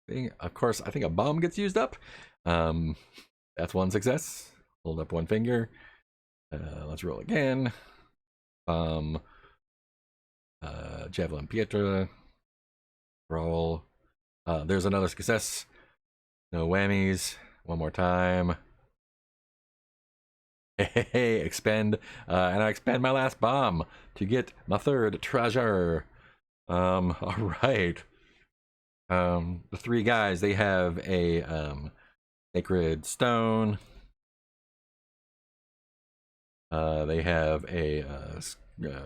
thing. Of course, I think a bomb gets used up. That's 1 success. Hold up 1 finger. Let's roll again. Javelin Pietro. Roll. There's another success. No whammies. 1 more time. Hey, expend. And I expend my last bomb to get my 3rd treasure. All right. The 3 guys, they have a sacred stone. They have a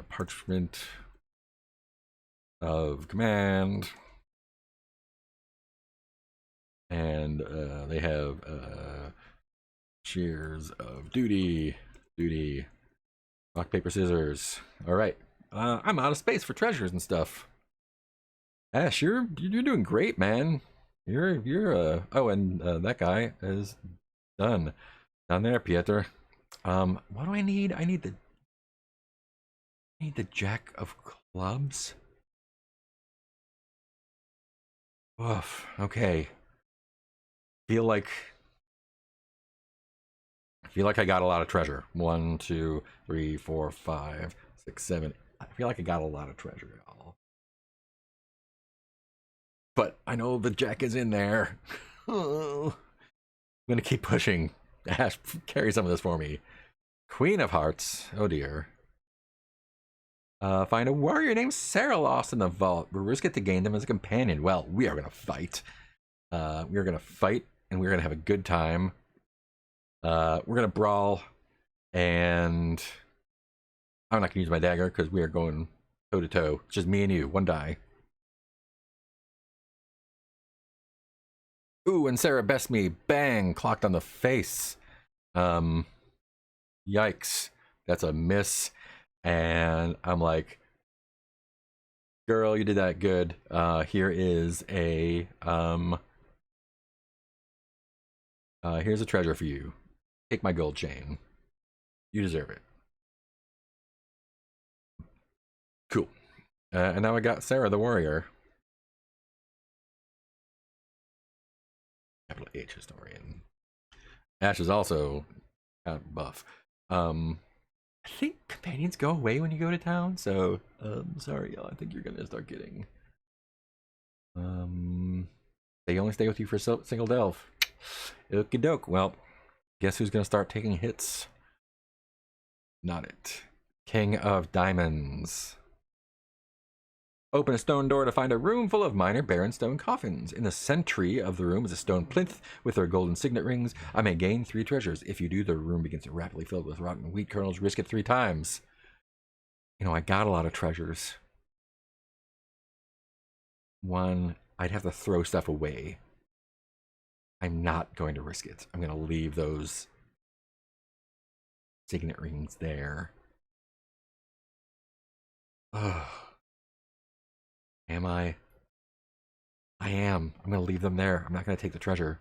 parchment of command. And they have shears of duty. Rock, paper, scissors. All right. I'm out of space for treasures and stuff. Ash, you're doing great, man. You're oh, and that guy is done. Down there, Pieter. What do I need? I need the Jack of Clubs. Oof. Okay. I feel like I got a lot of treasure. 1, 2, 3, 4, 5, 6, 7. I feel like I got a lot of treasure, y'all. But I know the Jack is in there. I'm gonna keep pushing. Ash, carry some of this for me. Queen of Hearts. Oh dear. Find a warrior named Sarah lost in the vault. We risk it to gain them as a companion. Well, we are gonna fight. We are gonna fight, and we're gonna have a good time. We're gonna brawl, and I'm not gonna use my dagger because we are going toe to toe. It's just me and you. 1 die. Ooh, and Sarah best me. Bang! Clocked on the face. Yikes. That's a miss. And I'm like, girl, you did that good. Here is a here's a treasure for you. Take my gold chain. You deserve it. Cool. And now I got Sarah the warrior. Capital H historian. Ash is also kind of buff. I think companions go away when you go to town, so sorry y'all. I think you're gonna start getting they only stay with you for a single delve. Okie doke. Well, Guess who's going to start taking hits? Not it. King of Diamonds. Open a stone door to find a room full of minor barren stone coffins. In the century of the room is a stone plinth with their golden signet rings. I may gain 3 treasures. If you do, the room begins to rapidly fill with rotten wheat kernels. Risk it 3 times. You know, I got a lot of treasures. 1, I'd have to throw stuff away. I'm not going to risk it. I'm going to leave those signet rings there. Ugh. Am I? I am. I'm going to leave them there. I'm not going to take the treasure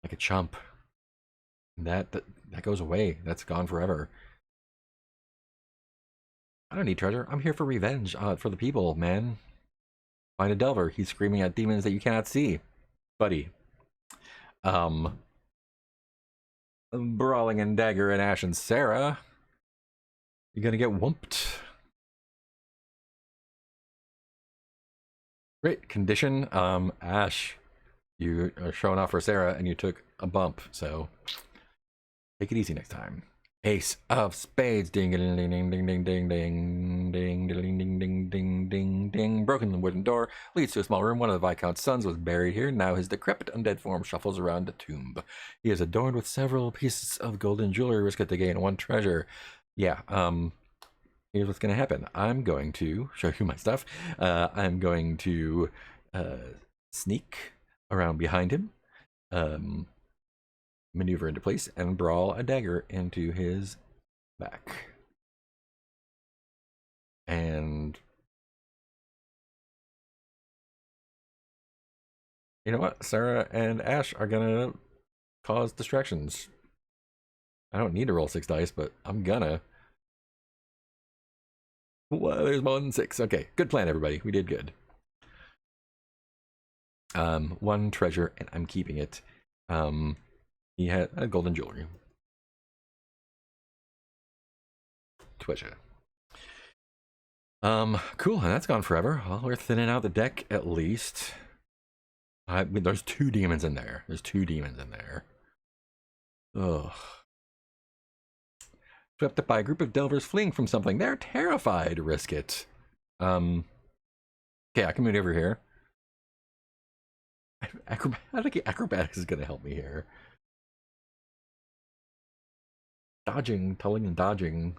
like a chump. That goes away. That's gone forever. I don't need treasure. I'm here for revenge for the people, man. Find a Delver. He's screaming at demons that you cannot see. Buddy. Brawling and Dagger and Ash and Sarah. You're going to get whumped. Great condition. Ash, you are showing off for Sarah and you took a bump, so take it easy next time. Ace of Spades. Ding ding ding ding ding ding ding ding ding ding ding ding ding ding ding. Broken wooden door leads to a small room. One of the Viscount's sons was buried here. Now his decrepit undead form shuffles around the tomb. He is adorned with several pieces of golden jewelry. Risk it to gain 1 treasure. Yeah, here's what's going to happen. I'm going to show you my stuff. I'm going to sneak around behind him, maneuver into place, and brawl a dagger into his back. And you know what? Sarah and Ash are going to cause distractions. I don't need to roll 6 dice, but I'm gonna. Well, there's 1 6. Okay, good plan, everybody. We did good. 1 treasure, and I'm keeping it. He had a golden jewelry. Treasure. Cool, and that's gone forever. Well, we're thinning out the deck at least. There's 2 demons in there. There's 2 demons in there. Ugh. Swept up by a group of delvers fleeing from something. They're terrified. Risk it. Okay, I can move over here. I think acrobatics is gonna help me here. Dodging, pulling, and dodging.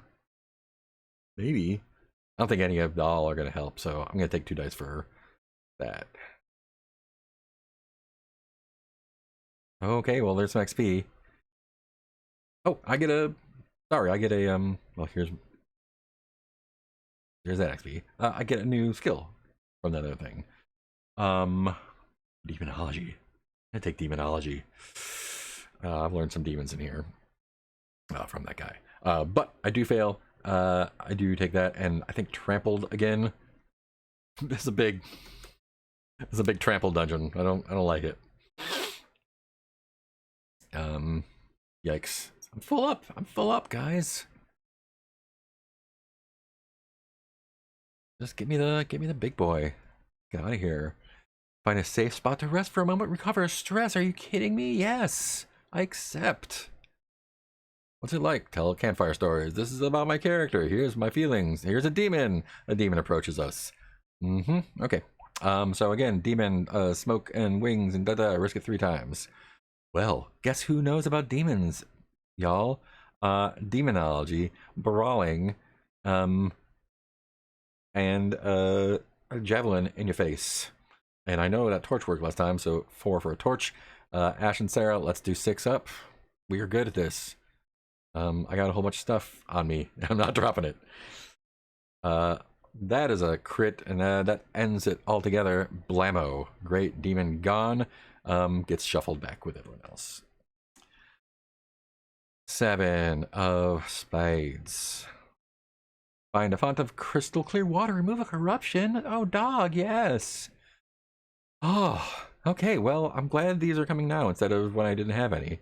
Maybe. I don't think any of all are gonna help, so I'm gonna take 2 dice for that. Okay, well there's some XP. Oh, I get a. Sorry, I get a well, here's that XP. I get a new skill from that other thing. Demonology. I take demonology. I've learned some demons in here from that guy. But I do fail. I do take that, and I think trampled again. This is a big trampled dungeon. I don't like it. Yikes. I'm full up, guys. Just give me the big boy. Get out of here. Find a safe spot to rest for a moment. Recover stress. Are you kidding me? Yes, I accept. What's it like? Tell campfire stories. This is about my character. Here's my feelings. Here's a demon. A demon approaches us. Okay. So again, demon, smoke and wings and da-da. Risk it 3 times. Well, guess who knows about demons, y'all? Demonology, brawling, and a javelin in your face. And I know that torch worked last time, so 4 for a torch. Ash and Sarah, let's do 6 up. We are good at this. I got a whole bunch of stuff on me. I'm not dropping it. That is a crit, and that ends it altogether. Blammo. Great. Demon gone. Gets shuffled back with everyone else. 7 of Spades. Find a font of crystal clear water. Remove a corruption. Oh, dog, yes. Oh, okay. Well, I'm glad these are coming now instead of when I didn't have any.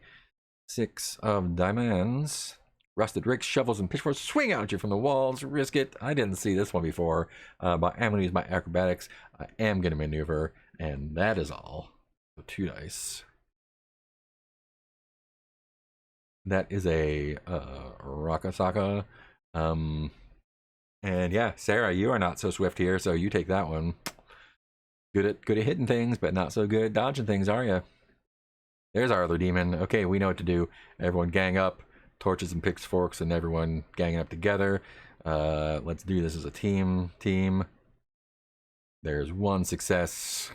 6 of Diamonds. Rusted ricks, shovels, and pitchforks swing out at you from the walls. Risk it. I didn't see this one before, but I'm going to use my acrobatics. I am going to maneuver, and that is all. So 2 dice. That is a Rakasaka. Um, and yeah, Sarah, you are not so swift here, so you take that one. Good at hitting things, but not so good at dodging things, are you? There's our other demon. Okay, we know what to do. Everyone gang up, torches and pitchforks, and everyone ganging up together. Let's do this as a team. There's one success.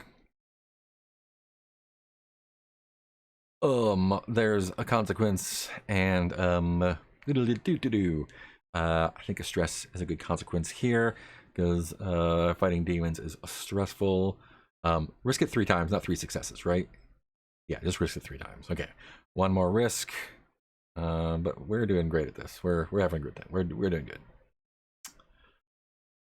There's a consequence, and I think a stress is a good consequence here because fighting demons is stressful. Risk it 3 times, not 3 successes, right? Yeah, just risk it 3 times. Okay, one more risk. But we're doing great at this. We're having a good time. We're doing good.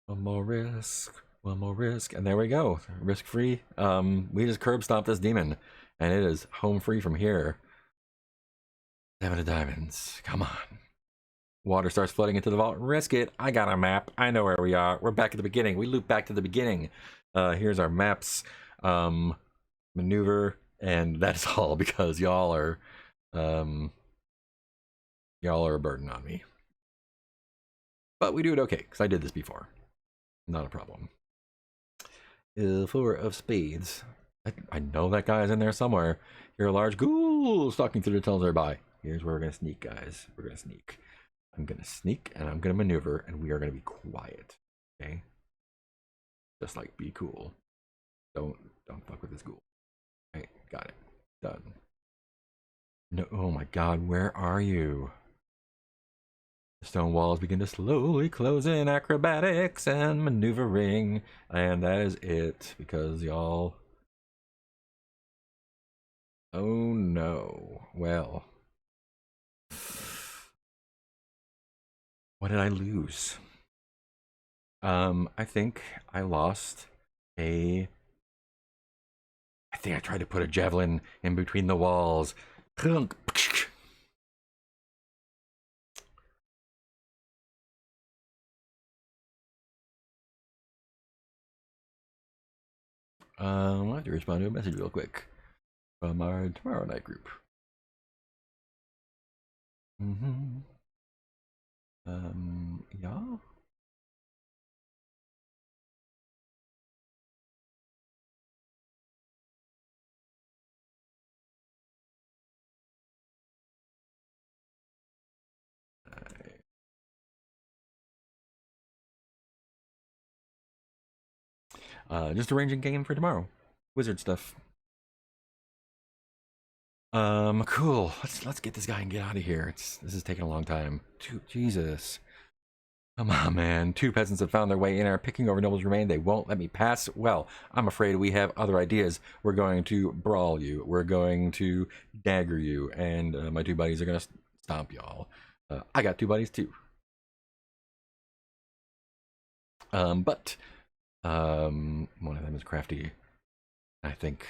One more risk, and there we go. Risk free. We just curb stomp this demon, and it is home free from here. 7 of diamonds. Come on. Water starts flooding into the vault. Risk it. I got a map. I know where we are. We're back at the beginning. We loop back to the beginning. Here's our maps. Maneuver, and that's all because y'all are a burden on me. But we do it okay because I did this before. Not a problem. 4 of spades. I know that guy is in there somewhere. You're a large ghoul stalking through the tunnels nearby. Here's where we're gonna sneak, guys. We're gonna sneak. I'm gonna sneak and I'm gonna maneuver, and we are gonna be quiet. Okay? Just like be cool. Don't fuck with this ghoul. Right, got it. Done. No, oh my god, where are you? The stone walls begin to slowly close in. Acrobatics and maneuvering. And that is it, because y'all... Oh no. Well. What did I lose? I think I lost a... I think I tried to put a javelin in between the walls. I have to respond to a message real quick from our tomorrow night group. Yeah. Just arranging game for tomorrow. Wizard stuff. Cool. Let's get this guy and get out of here. This is taking a long time. Jesus. Come on, man. 2 peasants have found their way in and are picking over Noble's remain. They won't let me pass. Well, I'm afraid we have other ideas. We're going to brawl you. We're going to dagger you. And my 2 buddies are going to stomp y'all. I got 2 buddies, too. But one of them is crafty. I think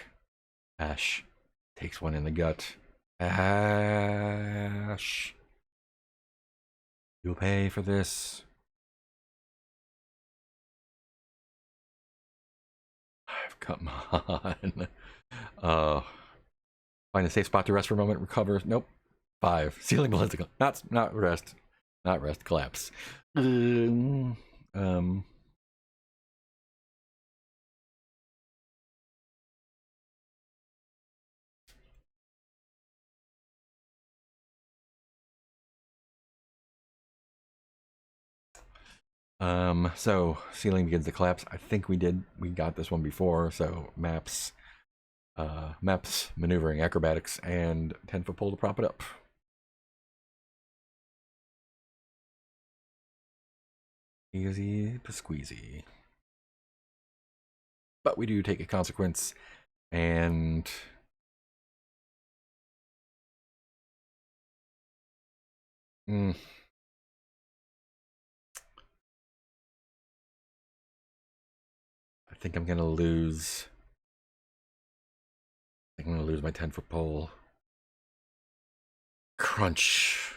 Ash takes one in the gut. Ash. You'll pay for this. Come on. Find a safe spot to rest for a moment. Recover. Nope. 5. Ceiling ballistic. Not rest. Not rest. Collapse. So ceiling begins to collapse. I think we got this one before. So maps, maneuvering, acrobatics, and 10-foot pole to prop it up. Easy squeezy. But we do take a consequence, and I think I'm gonna lose. I think I'm gonna lose my 10-foot pole. Crunch.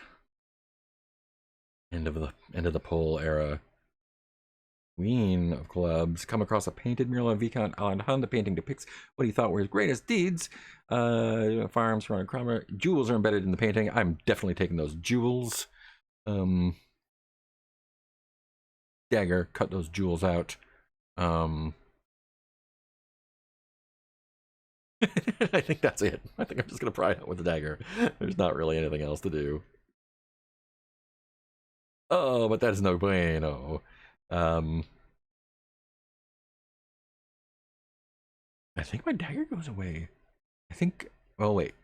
End of the pole era. Queen of Clubs. Come across a painted mural of Viscount Alan Hun. The painting depicts what he thought were his greatest deeds. Firearms from Cromer. Jewels are embedded in the painting. I'm definitely taking those jewels. Dagger, cut those jewels out. I think that's it. I think I'm just gonna pry out with the dagger. There's not really anything else to do. Oh, but that is no bueno. I think my dagger goes away. I think. Oh wait,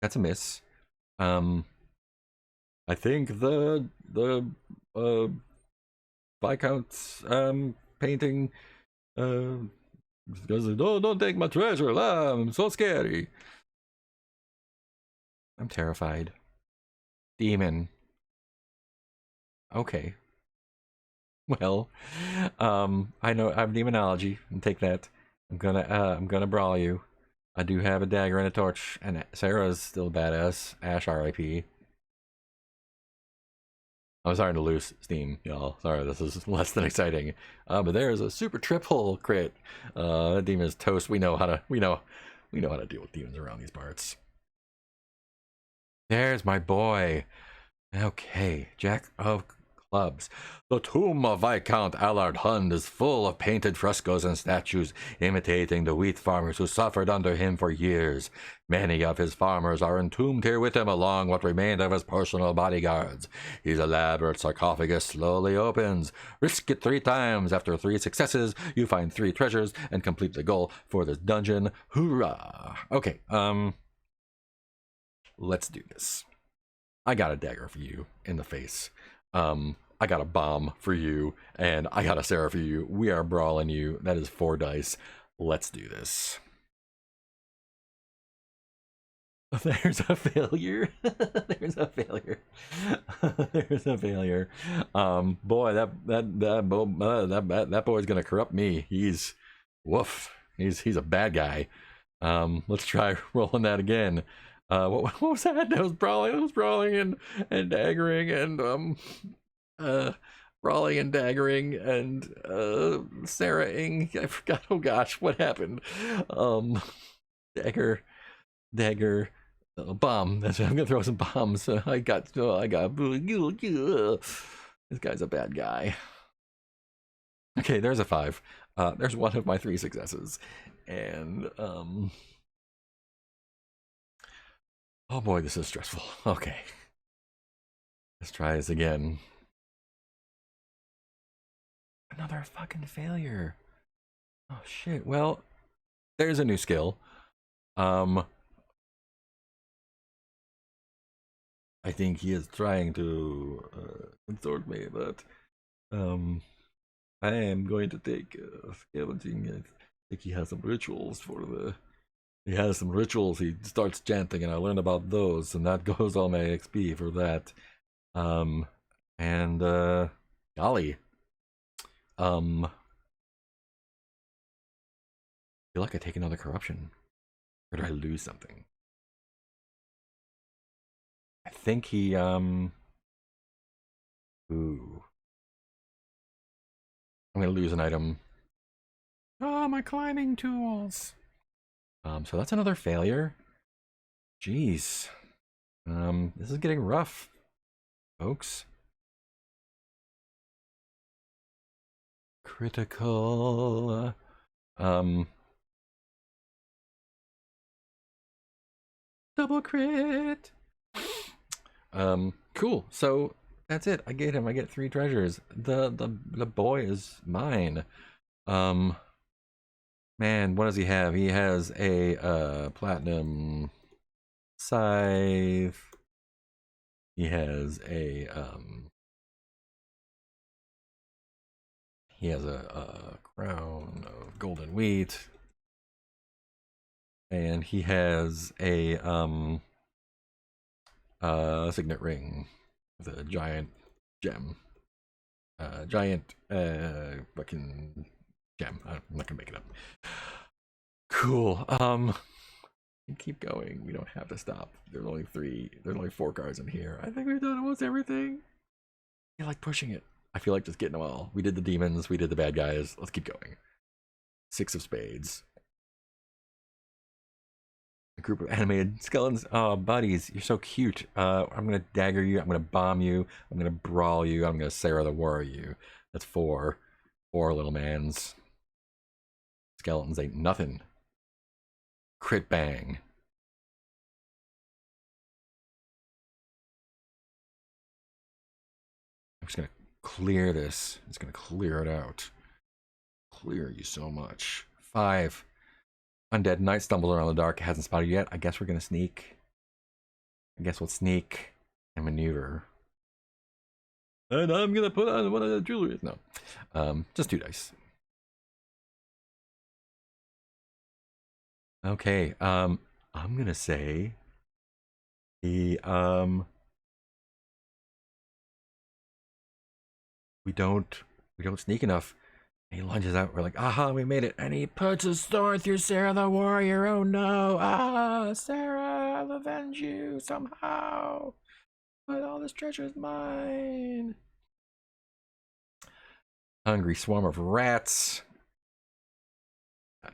that's a miss. I think the Viscount's painting because don't take my treasure. I'm so scary. I'm terrified. Demon. Okay. Well, I know I have demonology, and take that. I'm gonna brawl you. I do have a dagger and a torch, and Sarah's still badass. Ash R.I.P. I'm starting to lose steam, y'all. Sorry, this is less than exciting. But there's a super triple crit. That demon is toast. We know how to deal with demons around these parts. There's my boy. Okay, Jack of Clubs. The tomb of Viscount Allard Hund is full of painted frescoes and statues imitating the wheat farmers who suffered under him for years. Many of his farmers are entombed here with him, along what remained of his personal bodyguards. His elaborate sarcophagus slowly opens. Risk it 3 times. After 3 successes, you find 3 treasures and complete the goal for this dungeon. Hoorah! Okay, let's do this. I got a dagger for you in the face. I got a bomb for you, and I got a Sarah for you. We are brawling you. That is 4 dice. Let's do this. There's a failure. There's a failure. There's a failure. Boy, that boy's gonna corrupt me. He's woof. He's a bad guy. Let's try rolling that again. What was that? That was brawling. That was brawling and daggering and brawling and daggering and Sarah-ing. I forgot. Oh gosh, what happened? Dagger, bomb. That's what I'm gonna throw some bombs. I got. This guy's a bad guy. Okay, there's a 5. There's one of my 3 successes, and oh boy, this is stressful. Okay. Let's try this again. Another fucking failure. Oh shit. Well, there's a new skill. I think he is trying to insult me, but I am going to take scavenging. I think he has some rituals for the he has some rituals. He starts chanting, and I learn about those, and that goes all my XP for that. And golly, I feel like I take another corruption, or do I lose something? I think he ooh, I'm gonna lose an item. Oh, my climbing tools. So that's another failure. Jeez. This is getting rough, folks. Critical. Double crit. Cool. So that's it. I get 3 treasures. The boy is mine. Man, what does he have? He has a platinum scythe. He has a crown of golden wheat. And he has a signet ring with a giant gem. Giant fucking gem. I'm not gonna make it up. Cool. Keep going. We don't have to stop. There's only 4 cards in here. I think we've done almost everything. I like pushing it. I feel like just getting them all. We did the demons, we did the bad guys. Let's keep going. 6 of spades. A group of animated skeletons. Oh, buddies, you're so cute. I'm gonna dagger you. I'm gonna bomb you. I'm gonna brawl you. I'm gonna Sarah the Warrior you. That's 4. 4 little mans. Skeletons ain't nothing. Crit bang. I'm just gonna clear this. It's gonna clear it out. Clear you so much. 5. Undead Knight stumbles around the dark. Hasn't spotted yet. I guess we're gonna sneak. I guess we'll sneak and maneuver. And I'm gonna put on one of the jewelry. No. Just 2 dice. Okay. I'm gonna say the we don't sneak enough. He lunges out. We're like, aha, we made it. And he puts his sword through Sarah the Warrior. Oh no. Ah, Sarah, I'll avenge you somehow. But all this treasure is mine. Hungry swarm of rats.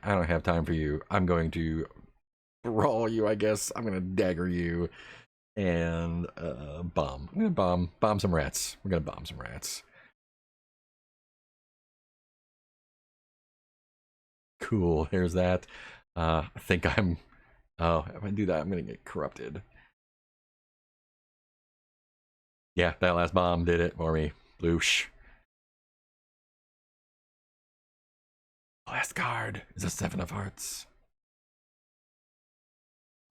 I don't have time for you. I'm going to brawl you, I guess. I'm going to dagger you. And bomb. I'm going to bomb some rats. We're going to bomb some rats. Cool, there's that. I think I'm... Oh, if I do that, I'm gonna get corrupted. Yeah, that last bomb did it for me. Bloosh. Last card is a 7 of hearts.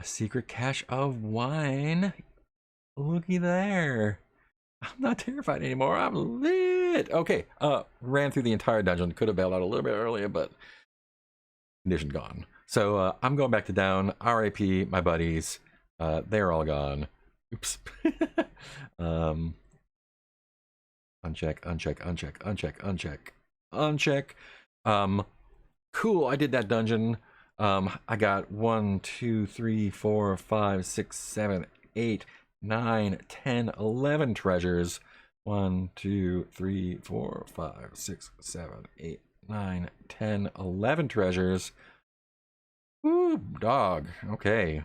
A secret cache of wine. Looky there. I'm not terrified anymore. I'm lit. Okay, ran through the entire dungeon. Could have bailed out a little bit earlier, but condition gone. So I'm going back to down. RIP, my buddies. They're all gone. Oops. Uncheck, uncheck, uncheck, uncheck, uncheck, uncheck. Cool, I did that dungeon. I got 1, 2, 3, 4, 5, 6, 7, 8, 9, 10, 11 treasures. 1, 2, 3, 4, 5, 6, 7, 8, 9, 10, 11 treasures. Ooh, dog. Okay.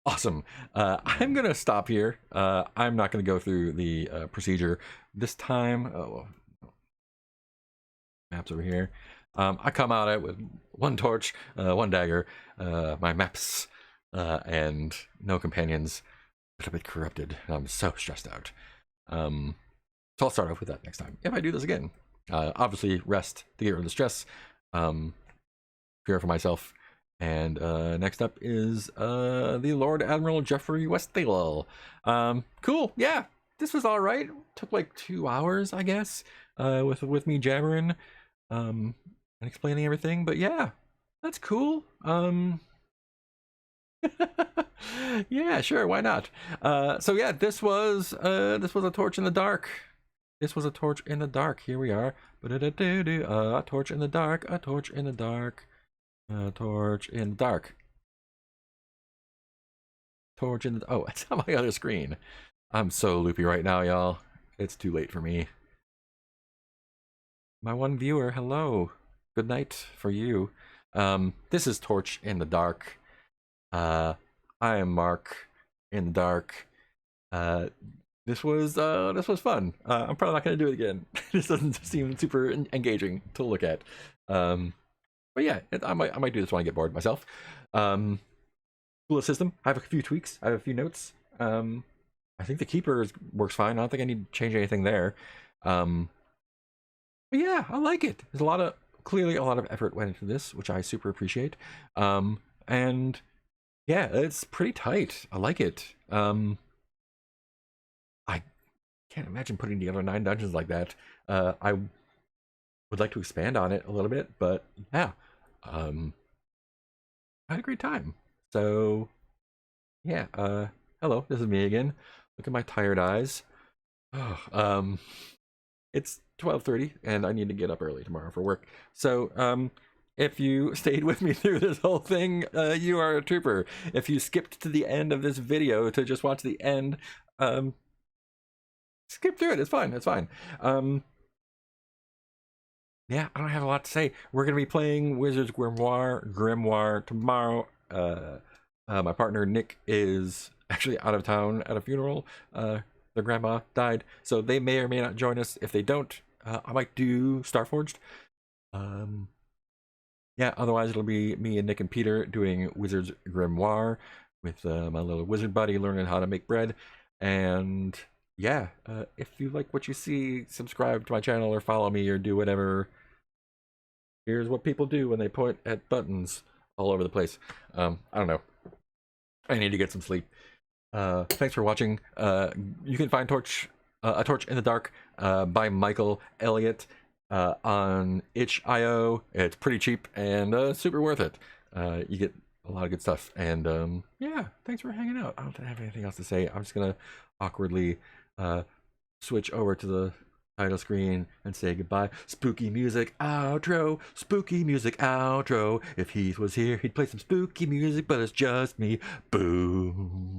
Awesome. I'm gonna stop here. I'm not gonna go through the procedure this time. Oh, maps over here. I come out it with 1 torch, 1 dagger, my maps, and no companions. A bit corrupted. I'm so stressed out. So I'll start off with that next time if I do this again. Obviously, rest to get rid of the stress. Care for myself. And next up is the Lord Admiral Jeffrey Westdale. Cool, yeah, this was all right. Took like 2 hours, I guess, with me jabbering and explaining everything. But yeah, that's cool. Yeah, sure, why not? So yeah, this was a torch in the dark. This was a torch in the dark. Here we are. A torch in the dark. A torch in the dark. Torch in the dark. Torch in the... Oh, it's on my other screen. I'm so loopy right now, y'all. It's too late for me. My 1 viewer, hello. Good night for you. This is Torch in the Dark. I am Mark in the dark. This was fun. I'm probably not gonna do it again. This doesn't seem super engaging to look at. But yeah, I might do this when I get bored myself. Cool system. I have a few tweaks. I have a few notes. I think the keeper works fine. I don't think I need to change anything there. But yeah, I like it. There's clearly a lot of effort went into this, which I super appreciate. And yeah, it's pretty tight. I like it. I can't imagine putting together 9 dungeons like that. I would like to expand on it a little bit, but yeah, I had a great time. So yeah, hello, this is me again. Look at my tired eyes. Oh, it's 12:30 and I need to get up early tomorrow for work. So If you stayed with me through this whole thing, you are a trooper. If you skipped to the end of this video to just watch the end, skip through it. It's fine. It's fine. Yeah, I don't have a lot to say. We're gonna be playing Wizard's Grimoire tomorrow. My partner Nick is actually out of town at a funeral. Their grandma died, so they may or may not join us. If they don't, I might do Starforged. Yeah, otherwise it'll be me and Nick and Peter doing Wizard's Grimoire with my little wizard buddy learning how to make bread. And yeah, if you like what you see, subscribe to my channel or follow me or do whatever. Here's what people do when they point at buttons all over the place. I don't know. I need to get some sleep. Thanks for watching. You can find A Torch in the Dark by Michael Elliott on itch.io. It's pretty cheap and super worth it. You get a lot of good stuff. And yeah, thanks for hanging out. I don't have anything else to say. I'm just gonna awkwardly switch over to the title screen and say goodbye. Spooky music outro, spooky music outro. If he was here, he'd play some spooky music, but it's just me. Boom.